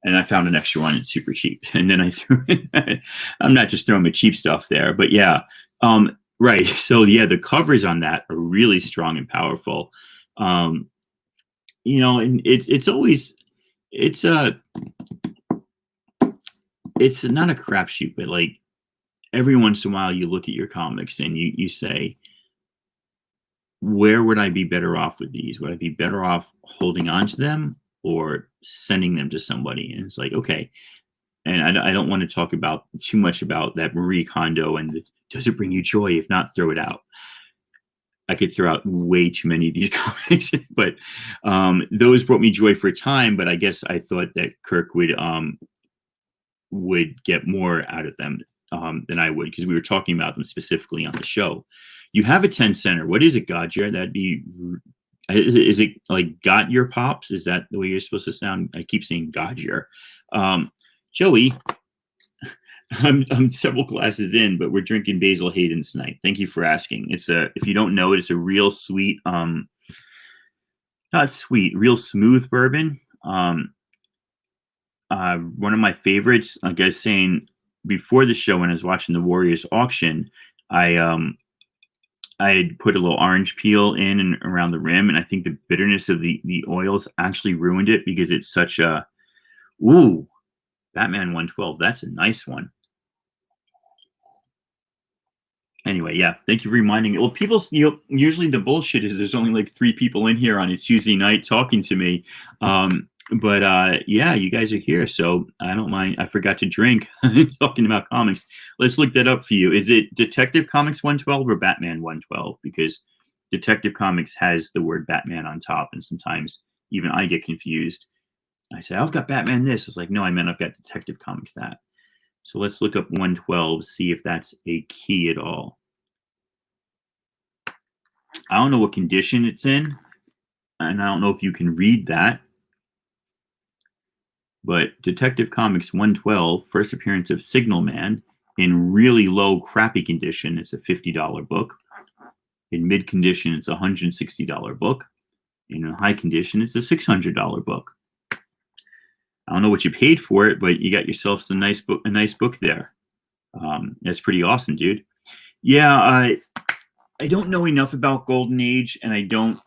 And I found an extra one. It's super cheap. And then I threw in, I'm not just throwing my cheap stuff there, but yeah. Right. So yeah, the covers on that are really strong and powerful. And it's always, it's not a crapshoot, but like every once in a while you look at your comics and you say, where would I be better off with these? Would I be better off holding on to them or sending them to somebody? And it's like, okay. And I don't want to talk about too much about that Marie Kondo and does it bring you joy? If not, throw it out. I could throw out way too many of these comics, but those brought me joy for a time. But I guess I thought that Kirk would get more out of them than I would, because we were talking about them specifically on the show. You have a 10 center. What is it, Godger? That'd be. Is it like got your pops? Is that the way you're supposed to sound? I keep saying Godger. Joey, I'm several glasses in, but we're drinking Basil Hayden's tonight. Thank you for asking. It's if you don't know it, it's a real sweet, not sweet, real smooth bourbon. One of my favorites. Like I was saying before the show, when I was watching the Warriors auction, I had put a little orange peel in and around the rim, and I think the bitterness of the oils actually ruined it, because it's such a Batman 112. That's a nice one. Anyway, yeah, thank you for reminding me. Well, people, usually the bullshit is there's only like 3 people in here on a Tuesday night talking to me. But yeah, you guys are here, so I don't mind. I forgot to drink talking about comics. Let's look that up for you. Is it Detective Comics 112 or Batman 112? Because Detective Comics has the word Batman on top, and sometimes even I get confused. I say, I've got Batman this. It's like, no, I meant I've got Detective Comics that. So let's look up 112, see if that's a key at all. I don't know what condition it's in, and I don't know if you can read that. But Detective Comics 112, first appearance of Signal Man, in really low, crappy condition, it's a $50 book. In mid condition, it's a $160 book. In high condition, it's a $600 book. I don't know what you paid for it, but you got yourself a nice book there. That's pretty awesome, dude. Yeah, I don't know enough about Golden Age, and I don't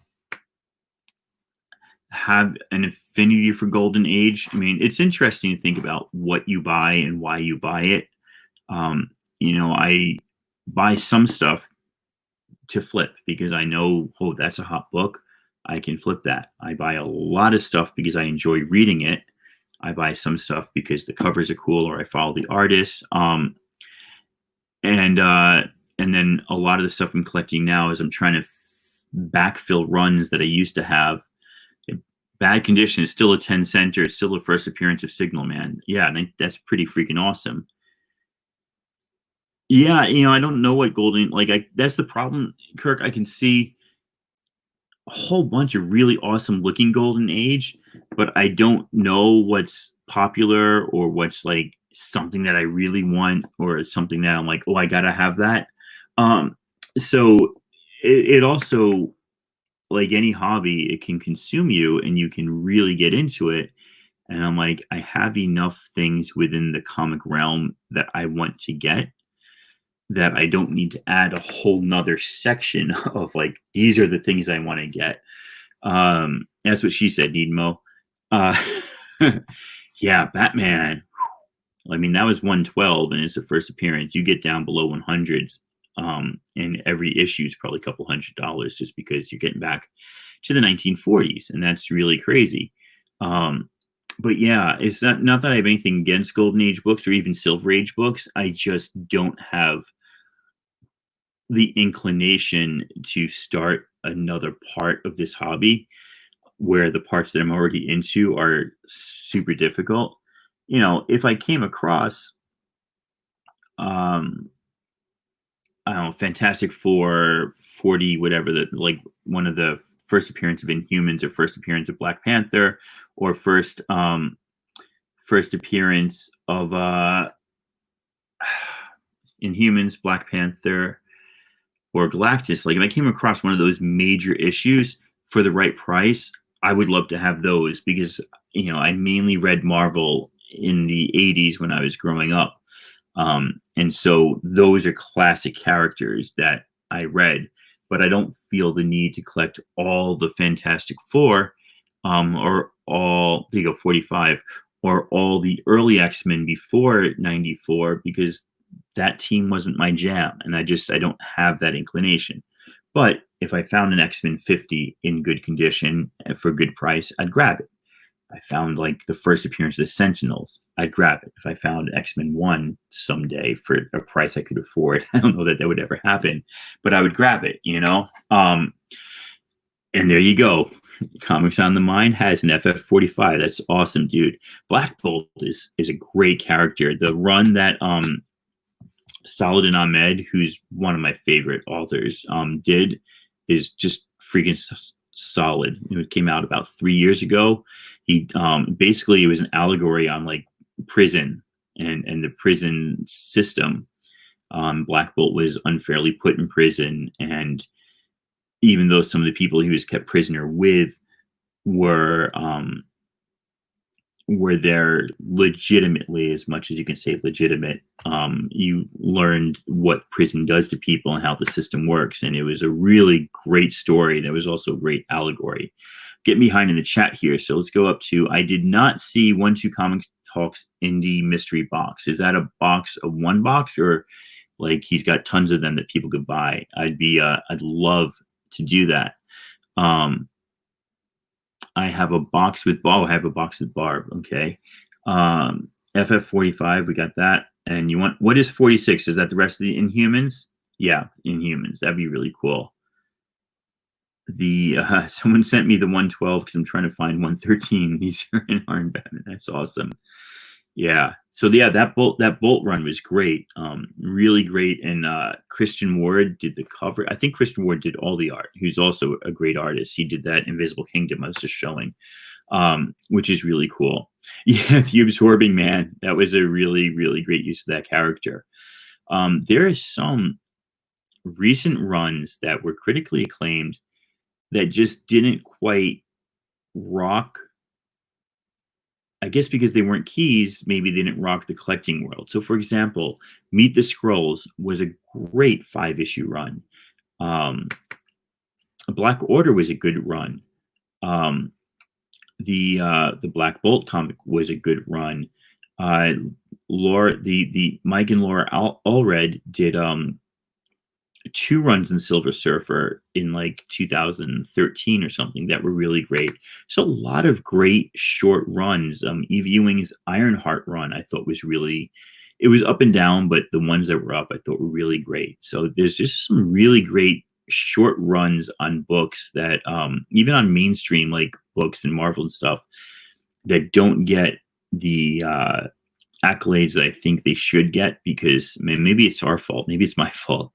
have an affinity for Golden Age. I mean, it's interesting to think about what you buy and why you buy it. I buy some stuff to flip because I know, that's a hot book. I can flip that. I buy a lot of stuff because I enjoy reading it. I buy some stuff because the covers are cool or I follow the artist. And then a lot of the stuff I'm collecting now is I'm trying to backfill runs that I used to have. Bad condition is still a 10 center. It's still the first appearance of Signal Man. Yeah, and that's pretty freaking awesome. Yeah, I don't know what Golden, that's the problem, Kirk. I can see a whole bunch of really awesome looking Golden Age, but I don't know what's popular or what's like something that I really want or something that I'm like, I gotta have that. So it also, like any hobby, it can consume you and you can really get into it. And I'm like, I have enough things within the comic realm that I want to get, that I don't need to add a whole nother section of like, these are the things I want to get. That's what she said, Needmo. Yeah, Batman. I mean, that was 112 and it's the first appearance. You get down below 100s. And every issue is probably a couple $100 just because you're getting back to the 1940s. And that's really crazy. but yeah, it's not that I have anything against Golden Age books or even Silver Age books. I just don't have the inclination to start another part of this hobby where the parts that I'm already into are super difficult. If I came across, um, I don't know, Fantastic Four 40, whatever, that like one of the first appearance of Inhumans or first appearance of Black Panther or first appearance of Inhumans, Black Panther, or Galactus. Like if I came across one of those major issues for the right price, I would love to have those because I mainly read Marvel in the 80s when I was growing up. And so those are classic characters that I read, but I don't feel the need to collect all the Fantastic Four, or all, there you go, 45, or all the early X-Men before 94, because that team wasn't my jam. And I don't have that inclination. But if I found an X-Men 50 in good condition for a good price, I'd grab it. I found like the first appearance of the Sentinels, I'd grab it. If I found X-Men 1 someday for a price I could afford, I don't know that would ever happen, but I would grab it. And there you go. Comics on the Mind has an FF45. That's awesome, dude. Black Bolt is a great character. The run that Saladin Ahmed, who's one of my favorite authors, did is just freaking solid. It came out about 3 years ago. He basically, it was an allegory on like prison and the prison system. Black Bolt was unfairly put in prison, and even though some of the people he was kept prisoner with were there legitimately, as much as you can say legitimate, you learned what prison does to people and how the system works. And it was a really great story. That was also a great allegory. Get behind in the chat here. So let's go up to, I did not see 1-2 Comic Talks Indie Mystery Box. Is that a box of one box, or like he's got tons of them that people could buy? I'd love to do that. I have a box with Barb. I have a box with Barb. Okay. FF45, we got that. And you want, what is 46? Is that the rest of the Inhumans? Yeah, Inhumans. That'd be really cool. Someone sent me the 112 because I'm trying to find 113. These are in hardback. That's awesome. Yeah. So yeah, that bolt run was great. Really great. And Christian Ward did the cover. I think Christian Ward did all the art. Who's also a great artist. He did that Invisible Kingdom I was just showing, which is really cool. Yeah, the Absorbing Man. That was a really, really great use of that character. There are some recent runs that were critically acclaimed that just didn't quite rock. I guess because they weren't keys, maybe they didn't rock the collecting world. So, for example, Meet the Scrolls was a great 5-issue run. Black Order was a good run. The Black Bolt comic was a good run. The Mike and Laura Allred did 2 runs in Silver Surfer in like 2013 or something that were really great. So a lot of great short runs. Eve Ewing's Ironheart run I thought was really, it was up and down, but the ones that were up I thought were really great. So there's just some really great short runs on books that even on mainstream like books and Marvel and stuff that don't get the accolades that I think they should get, because maybe it's our fault, maybe it's my fault.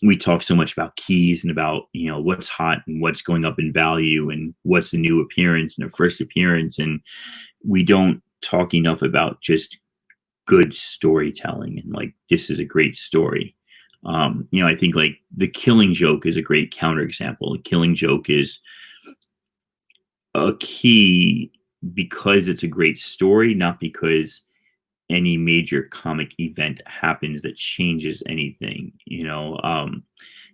We talk so much about keys and about what's hot and what's going up in value and what's the new appearance and a first appearance, and we don't talk enough about just good storytelling and like this is a great story. I think like The Killing Joke is a great counterexample. The Killing Joke is a key because it's a great story, not because any major comic event happens that changes anything.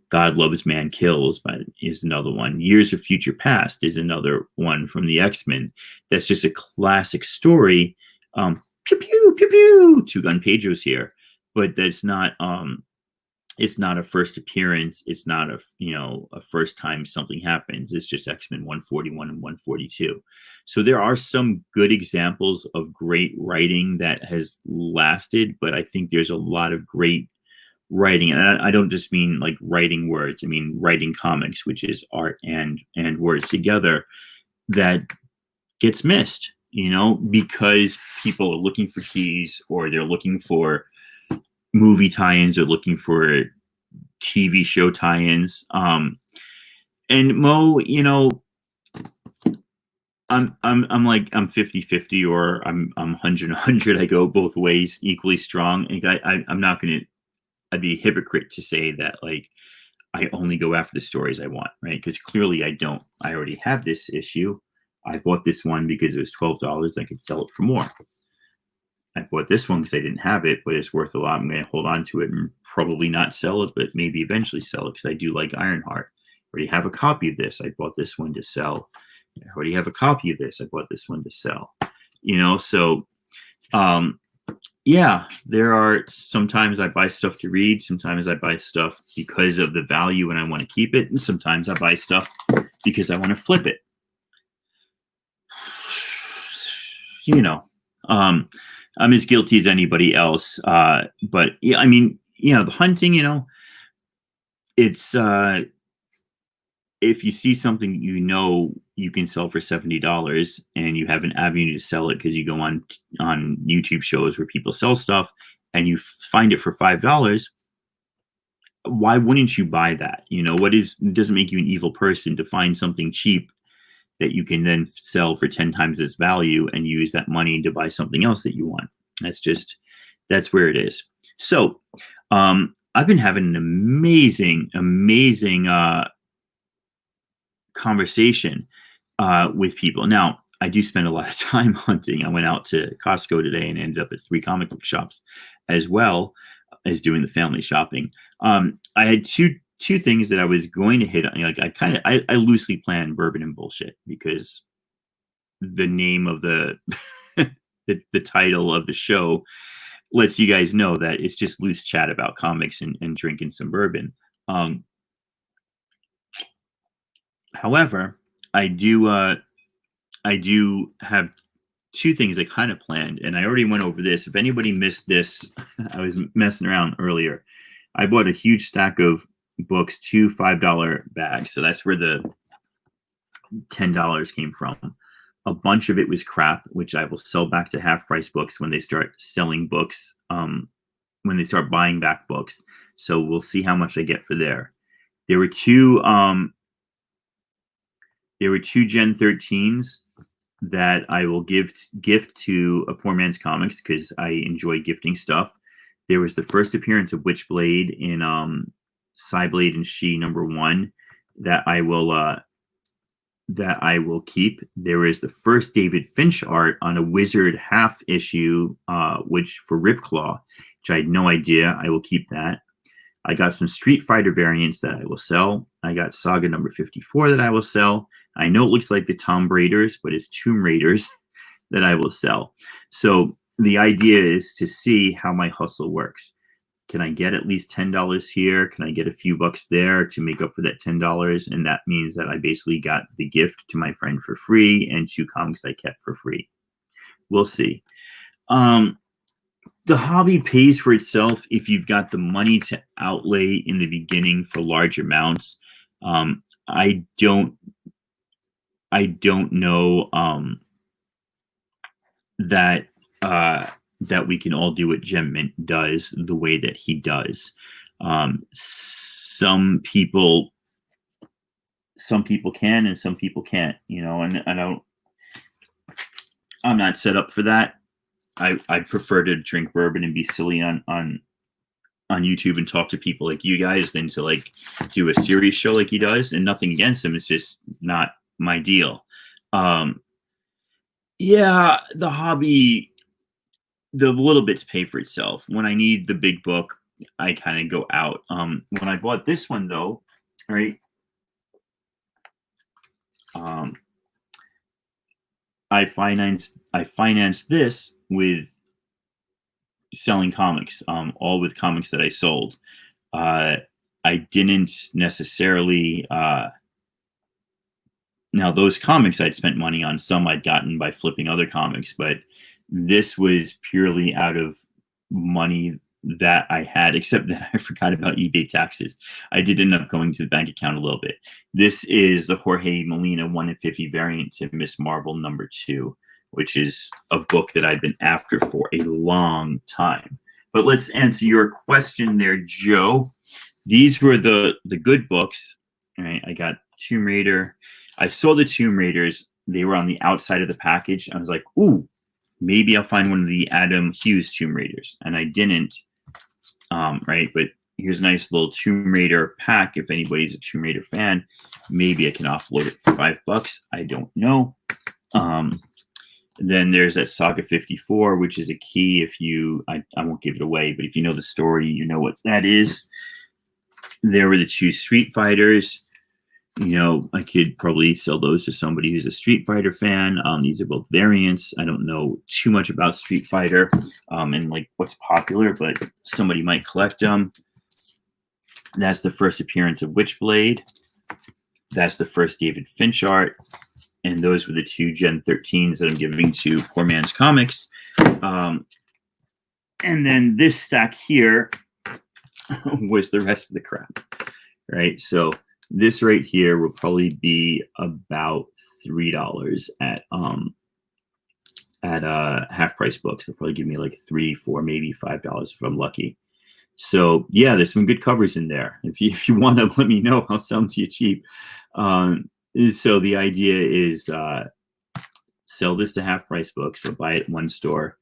God Loves Man Kills is another one. Years of Future Past is another one from the X-Men. That's just a classic story. Pew pew pew pew. Two Gun Pedro's here, but that's not It's not a first appearance. It's not a first time something happens. It's just X-Men 141 and 142. So there are some good examples of great writing that has lasted, but I think there's a lot of great writing, and I don't just mean like writing words. I mean writing comics, which is art and words together, that gets missed, because people are looking for keys, or they're looking for movie tie-ins, or looking for TV show tie-ins. And Mo, I'm like I'm 50-50, or I'm 100. I go both ways equally strong. And I'm not gonna. I'd be a hypocrite to say that like I only go after the stories I want, right? Because clearly I don't. I already have this issue. I bought this one because it was $12. I could sell it for more. I bought this one because I didn't have it, but it's worth a lot. I'm going to hold on to it and probably not sell it, but maybe eventually sell it because I do like Ironheart. I already have a copy of this. I bought this one to sell. I already have a copy of this. I bought this one to sell. So yeah, there are sometimes I buy stuff to read. Sometimes I buy stuff because of the value and I want to keep it. And sometimes I buy stuff because I want to flip it. I'm as guilty as anybody else. But yeah, I mean, the hunting, it's if you see something you can sell for $70 and you have an avenue to sell it because you go on YouTube shows where people sell stuff and you find it for $5, why wouldn't you buy that? It doesn't make you an evil person to find something cheap that you can then sell for 10 times its value and use that money to buy something else that you want. That's where it is. So I've been having an amazing conversation with people. Now, I do spend a lot of time hunting. I went out to Costco today and ended up at 3 comic book shops, as well as doing the family shopping. I had two things that I was going to hit on. Like I loosely planned Bourbon and Bullshit because the name of the the title of the show lets you guys know that it's just loose chat about comics and drinking some bourbon. However, I do have 2 things I kind of planned, and I already went over this. If anybody missed this, I was messing around earlier. I bought a huge stack of books, 2 $5 bags. So that's where the $10 came from. A bunch of it was crap, which I will sell back to half price books when they start selling books, when they start buying back books. So we'll see how much I get for there. There were two Gen 13s that I will gift to a Poor Man's Comics because I enjoy gifting stuff. There was the first appearance of Witchblade in Cyblade and She #1 that I will keep. There is the first David Finch art on a Wizard half issue, which for Ripclaw, which I had no idea. I will keep that. I got some Street Fighter variants that I will sell. I got Saga #54 that I will sell. I know it looks like the Tomb Raiders, but it's Tomb Raiders that I will sell. So the idea is to see how my hustle works. Can I get at least $10 here? Can I get a few bucks there to make up for that $10? And that means that I basically got the gift to my friend for free and 2 comics I kept for free. We'll see. The hobby pays for itself if you've got the money to outlay in the beginning for large amounts. I don't know that we can all do what Gem Mint does the way that he does. Some people can and some people can't, and I'm not set up for that. I prefer to drink bourbon and be silly on YouTube and talk to people like you guys than to like do a serious show like he does. And nothing against him, it's just not my deal. Yeah, the hobby, the little bits pay for itself. When I need the big book, I kind of go out. When I bought this one though, right? I financed this with selling comics, all with comics that I sold. I didn't necessarily. Now, those comics I'd spent money on, some I'd gotten by flipping other comics, but this was purely out of money that I had, except that I forgot about eBay taxes. I did end up going to the bank account a little bit. This is the Jorge Molina 1 in 50 variant to Miss Marvel #2, which is a book that I've been after for a long time. But let's answer your question there, Joe. These were the good books. All right, I got Tomb Raider. I saw the Tomb Raiders. They were on the outside of the package. I was like, ooh, maybe I'll find one of the Adam Hughes Tomb Raiders. And I didn't. Right, but here's a nice little Tomb Raider pack. If anybody's a Tomb Raider fan, maybe I can offload it for $5. I don't know. Then there's that Saga 54, which is a key. If you, I won't give it away, but if you know the story, you know what that is. There were the 2 Street Fighters. You know, I could probably sell those to somebody who's a Street Fighter fan. These are both variants. I don't know too much about Street Fighter and like what's popular, but somebody might collect them. That's the first appearance of Witchblade. That's the first David Finch art. And those were the 2 Gen 13s that I'm giving to Poor Man's Comics. And then this stack here was the rest of the crap, right? So this right here will probably be about $3 at half price books. They'll probably give me like $3, $4, maybe $5 if I'm lucky. So yeah, there's some good covers in there. If you want to let me know, I'll sell them to you cheap. So the idea is sell this to half price books. So buy it at one store,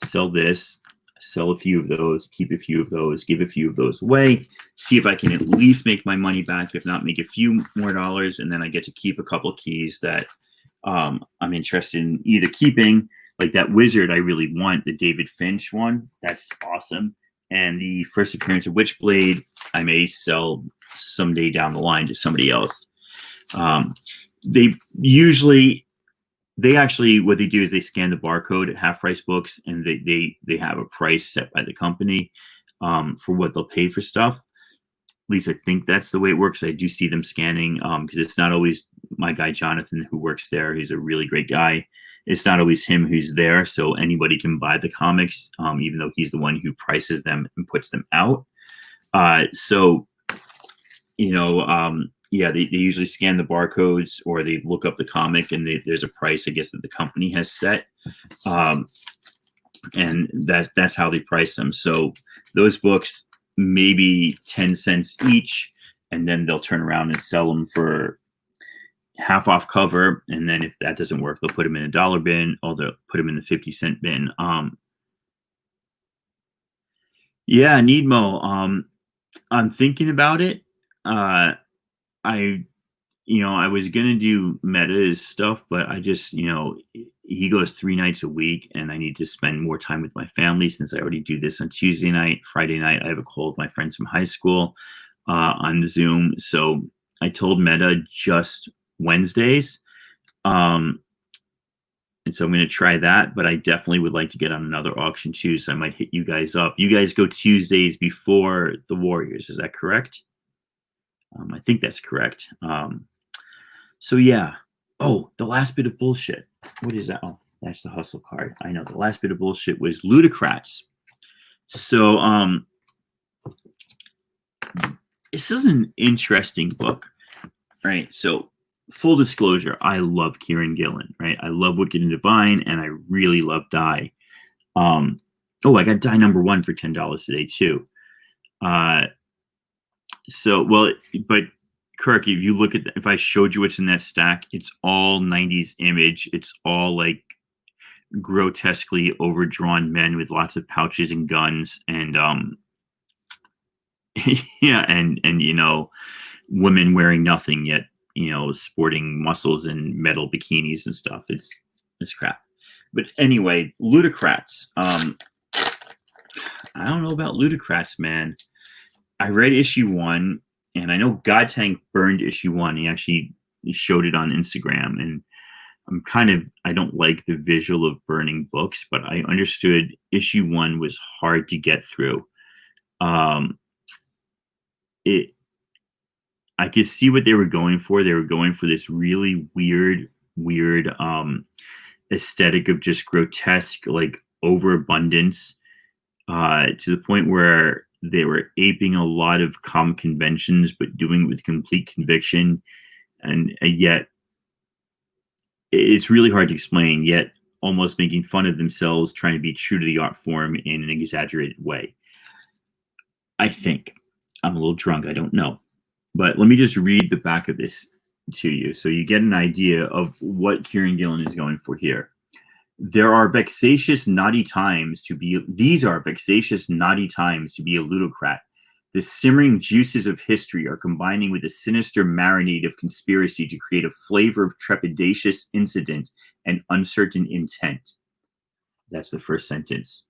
sell this, sell a few of those, keep a few of those, give a few of those away, see if I can at least make my money back, if not make a few more dollars, and then I get to keep a couple of keys that I'm interested in either keeping, like that Wizard I really want, the David Finch one, that's awesome, and the first appearance of Witchblade I may sell someday down the line to somebody else. They actually, what they do is they scan the barcode at half price books, and they have a price set by the company for what they'll pay for stuff. At least I think that's the way it works. I do see them scanning because it's not always my guy Jonathan who works there. He's a really great guy. It's not always him who's there, so anybody can buy the comics, even though he's the one who prices them and puts them out. So, you know, yeah, they usually scan the barcodes, or they look up the comic, and there's a price, I guess, that the company has set, and that's how they price them. So those books, maybe 10 cents each, and then they'll turn around and sell them for half off cover. And then if that doesn't work, they'll put them in a dollar bin, or they'll put them in the 50-cent bin. Yeah, Needmo. I'm thinking about it. I was gonna do Meta's stuff, but I just, he goes 3 nights a week, and I need to spend more time with my family since I already do this on Tuesday night. Friday night, I have a call with my friends from high school on Zoom. So I told Meta just Wednesdays. And so I'm going to try that, but I definitely would like to get on another auction too. So I might hit you guys up. You guys go Tuesdays before the Warriors. Is that correct? I think that's correct. So yeah. Oh, the last bit of bullshit. What is that? Oh, that's the hustle card. I know. The last bit of bullshit was Ludocrats. So this is an interesting book, right? So full disclosure, I love Kieran Gillen, right? I love Wicked and Divine, and I really love Die. I got Die #1 for $10 today too. But Kirk, if you look at if I showed you what's in that stack, it's all 90s Image. It's all like grotesquely overdrawn men with lots of pouches and guns, and yeah, and women wearing nothing yet, sporting muscles and metal bikinis and stuff. It's crap. But anyway, Ludocrats. I don't know about Ludocrats, man. I read issue 1, and I know God Tank burned issue 1. He actually showed it on Instagram, and I don't like the visual of burning books, but I understood issue 1 was hard to get through. it I could see what they were going for. They were going for this really weird aesthetic of just grotesque, like overabundance, to the point where they were aping a lot of common conventions, but doing it with complete conviction. And yet, it's really hard to explain. Yet, almost making fun of themselves, trying to be true to the art form in an exaggerated way. I think I'm a little drunk. I don't know, but let me just read the back of this to you, so you get an idea of what Kieran Gillen is going for here. There are vexatious, naughty times to be. These are vexatious, naughty times to be a ludocrat. The simmering juices of history are combining with a sinister marinade of conspiracy to create a flavor of trepidatious incident and uncertain intent. That's the first sentence.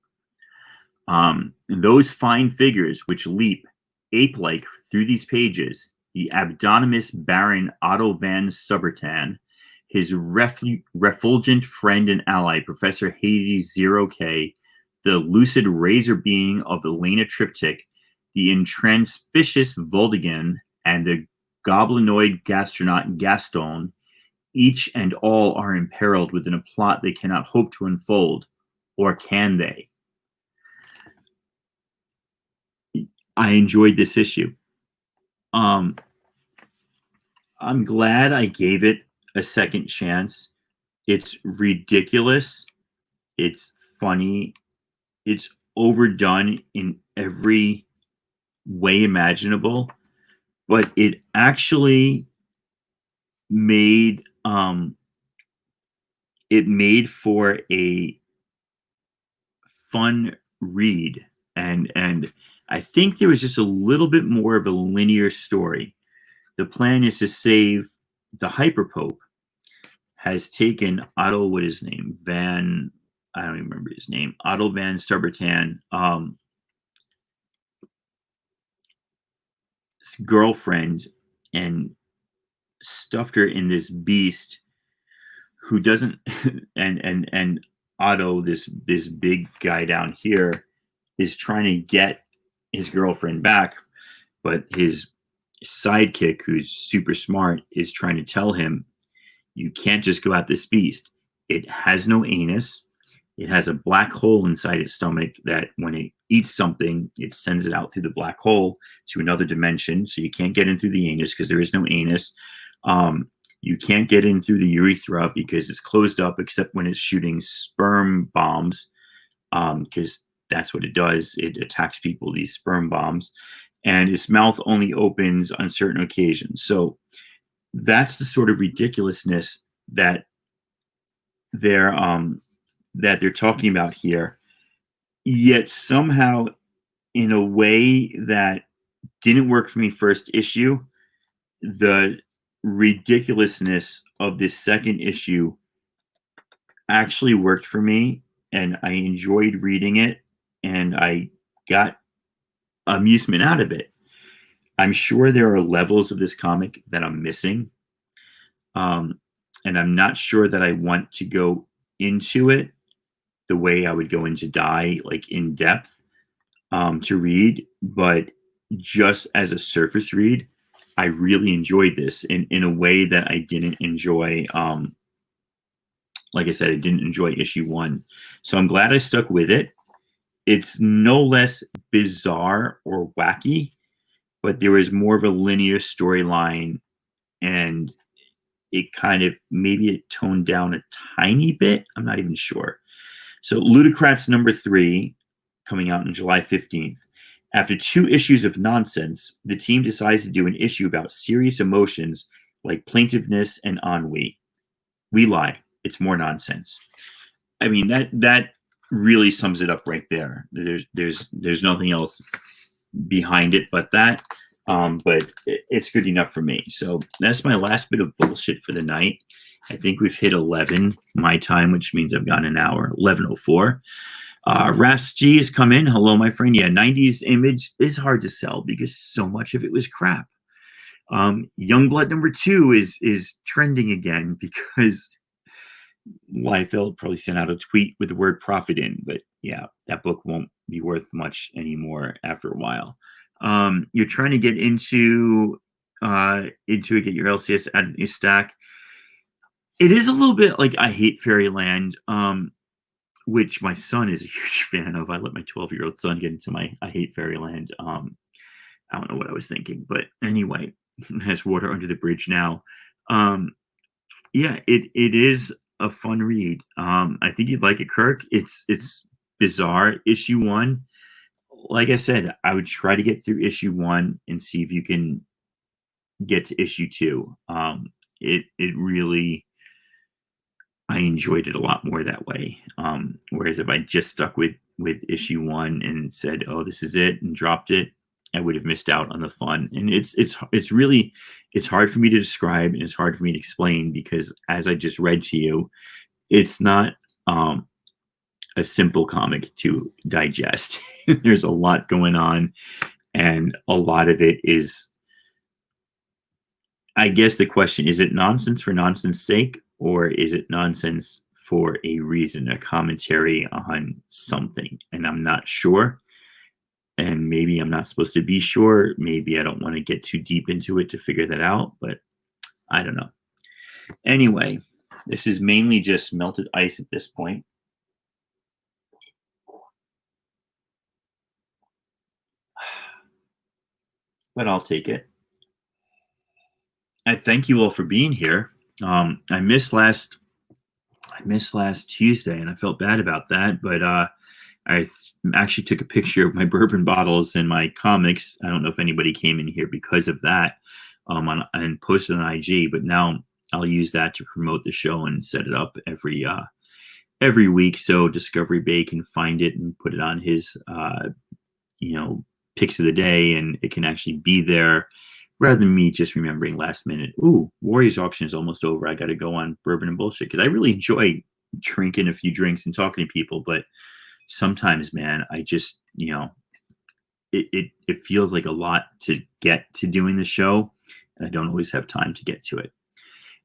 Those fine figures which leap ape-like through these pages, the abdonymous Baron Otto van Subertan, his refulgent friend and ally, Professor Hades Zero K, the lucid razor being of the Lena Triptych, the intranspicious Voldigan, and the goblinoid gastronaut Gaston, each and all are imperiled within a plot they cannot hope to unfold, or can they? I enjoyed this issue. I'm glad I gave it a second chance. It's ridiculous. It's funny. It's overdone in every way imaginable, but it actually made it made for a fun read, and I think there was just a little bit more of a linear story. The plan is to save the Hyperpope has taken Otto, what is his name? I don't even remember his name. Otto van Subertan, girlfriend, and stuffed her in this beast who doesn't and Otto, this big guy down here, is trying to get his girlfriend back, but his sidekick, who's super smart, is trying to tell him, you can't just go at this beast. It has no anus. It has a black hole inside its stomach that when it eats something, it sends it out through the black hole to another dimension. So you can't get in through the anus because there is no anus. You can't get in through the urethra because it's closed up except when it's shooting sperm bombs, because that's what it does. It attacks people, these sperm bombs. And its mouth only opens on certain occasions. So that's the sort of ridiculousness that they're talking about here. Yet somehow, in a way that didn't work for me first issue, the ridiculousness of this second issue actually worked for me, and I enjoyed reading it, and I got amusement out of it. I'm sure there are levels of this comic that I'm missing, and I'm not sure that I want to go into it the way I would go into Die, like in depth, to read. But just as a surface read, I really enjoyed this in a way that I didn't enjoy. Like I said, I didn't enjoy issue 1, so I'm glad I stuck with it. It's no less bizarre or wacky, but there was more of a linear storyline, and it kind of, maybe it toned down a tiny bit. I'm not even sure. So Ludocrats number 3, coming out on July 15th. After 2 issues of nonsense, the team decides to do an issue about serious emotions like plaintiveness and ennui. We lie. It's more nonsense. I mean, that really sums it up right there. There's nothing else behind it but that. But it's good enough for me. So that's my last bit of bullshit for the night. I think we've hit 11 my time, which means I've got an hour. 11:04. Rafs G has come in. Hello, my friend. Yeah, 90s Image is hard to sell because so much of it was crap. Youngblood number 2 is trending again because Liefeld probably sent out a tweet with the word profit in, but yeah, that book won't be worth much anymore after a while. You're trying to get into it, get your LCS added to your stack. It is a little bit like I hate Fairyland, which my son is a huge fan of. I let my 12-year-old son get into my I hate Fairyland. I don't know what I was thinking, but anyway, has water under the bridge now. Um, yeah, it is a fun read. I think you'd like it, Kirk. It's bizarre. Issue one, like I said, I would try to get through issue one and see if you can get to issue two. It really, I enjoyed it a lot more that way. Whereas if I just stuck with issue one and said, "Oh, this is it," and dropped it, I would have missed out on the fun. And it's really, it's hard for me to describe and it's hard for me to explain because as I just read to you, it's not a simple comic to digest. There's a lot going on, and a lot of it is, I guess the question, is it nonsense for nonsense sake, or is it nonsense for a reason, a commentary on something? And I'm not sure. And maybe I'm not supposed to be sure. Maybe I don't want to get too deep into it to figure that out, but I don't know. Anyway, this is mainly just melted ice at this point. But I'll take it. I thank you all for being here. I missed last Tuesday, and I felt bad about that. But actually took a picture of my bourbon bottles and my comics. I don't know if anybody came in here because of that, and posted on IG. But now I'll use that to promote the show and set it up every week, so Discovery Bay can find it and put it on his picks of the day, and it can actually be there rather than me just remembering last minute. Ooh, Warriors auction is almost over. I got to go on Bourbon and Bullshit because I really enjoy drinking a few drinks and talking to people, but sometimes, man, I just, it feels like a lot to get to doing the show, and I don't always have time to get to it.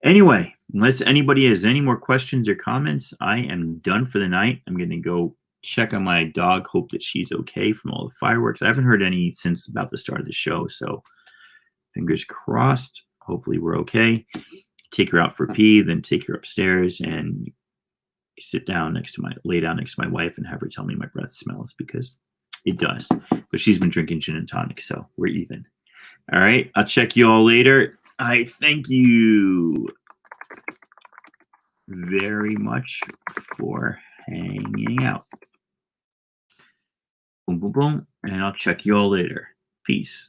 Anyway, unless anybody has any more questions or comments, I am done for the night. I'm going to go check on my dog, hope that she's okay from all the fireworks. I haven't heard any since about the start of the show, so fingers crossed. Hopefully we're okay. Take her out for pee, then take her upstairs and lay down next to my wife and have her tell me my breath smells, because it does. But she's been drinking gin and tonic, so we're even. All right, I'll check you all later. I thank you very much for hanging out. Boom, boom, boom. And I'll check you all later. Peace.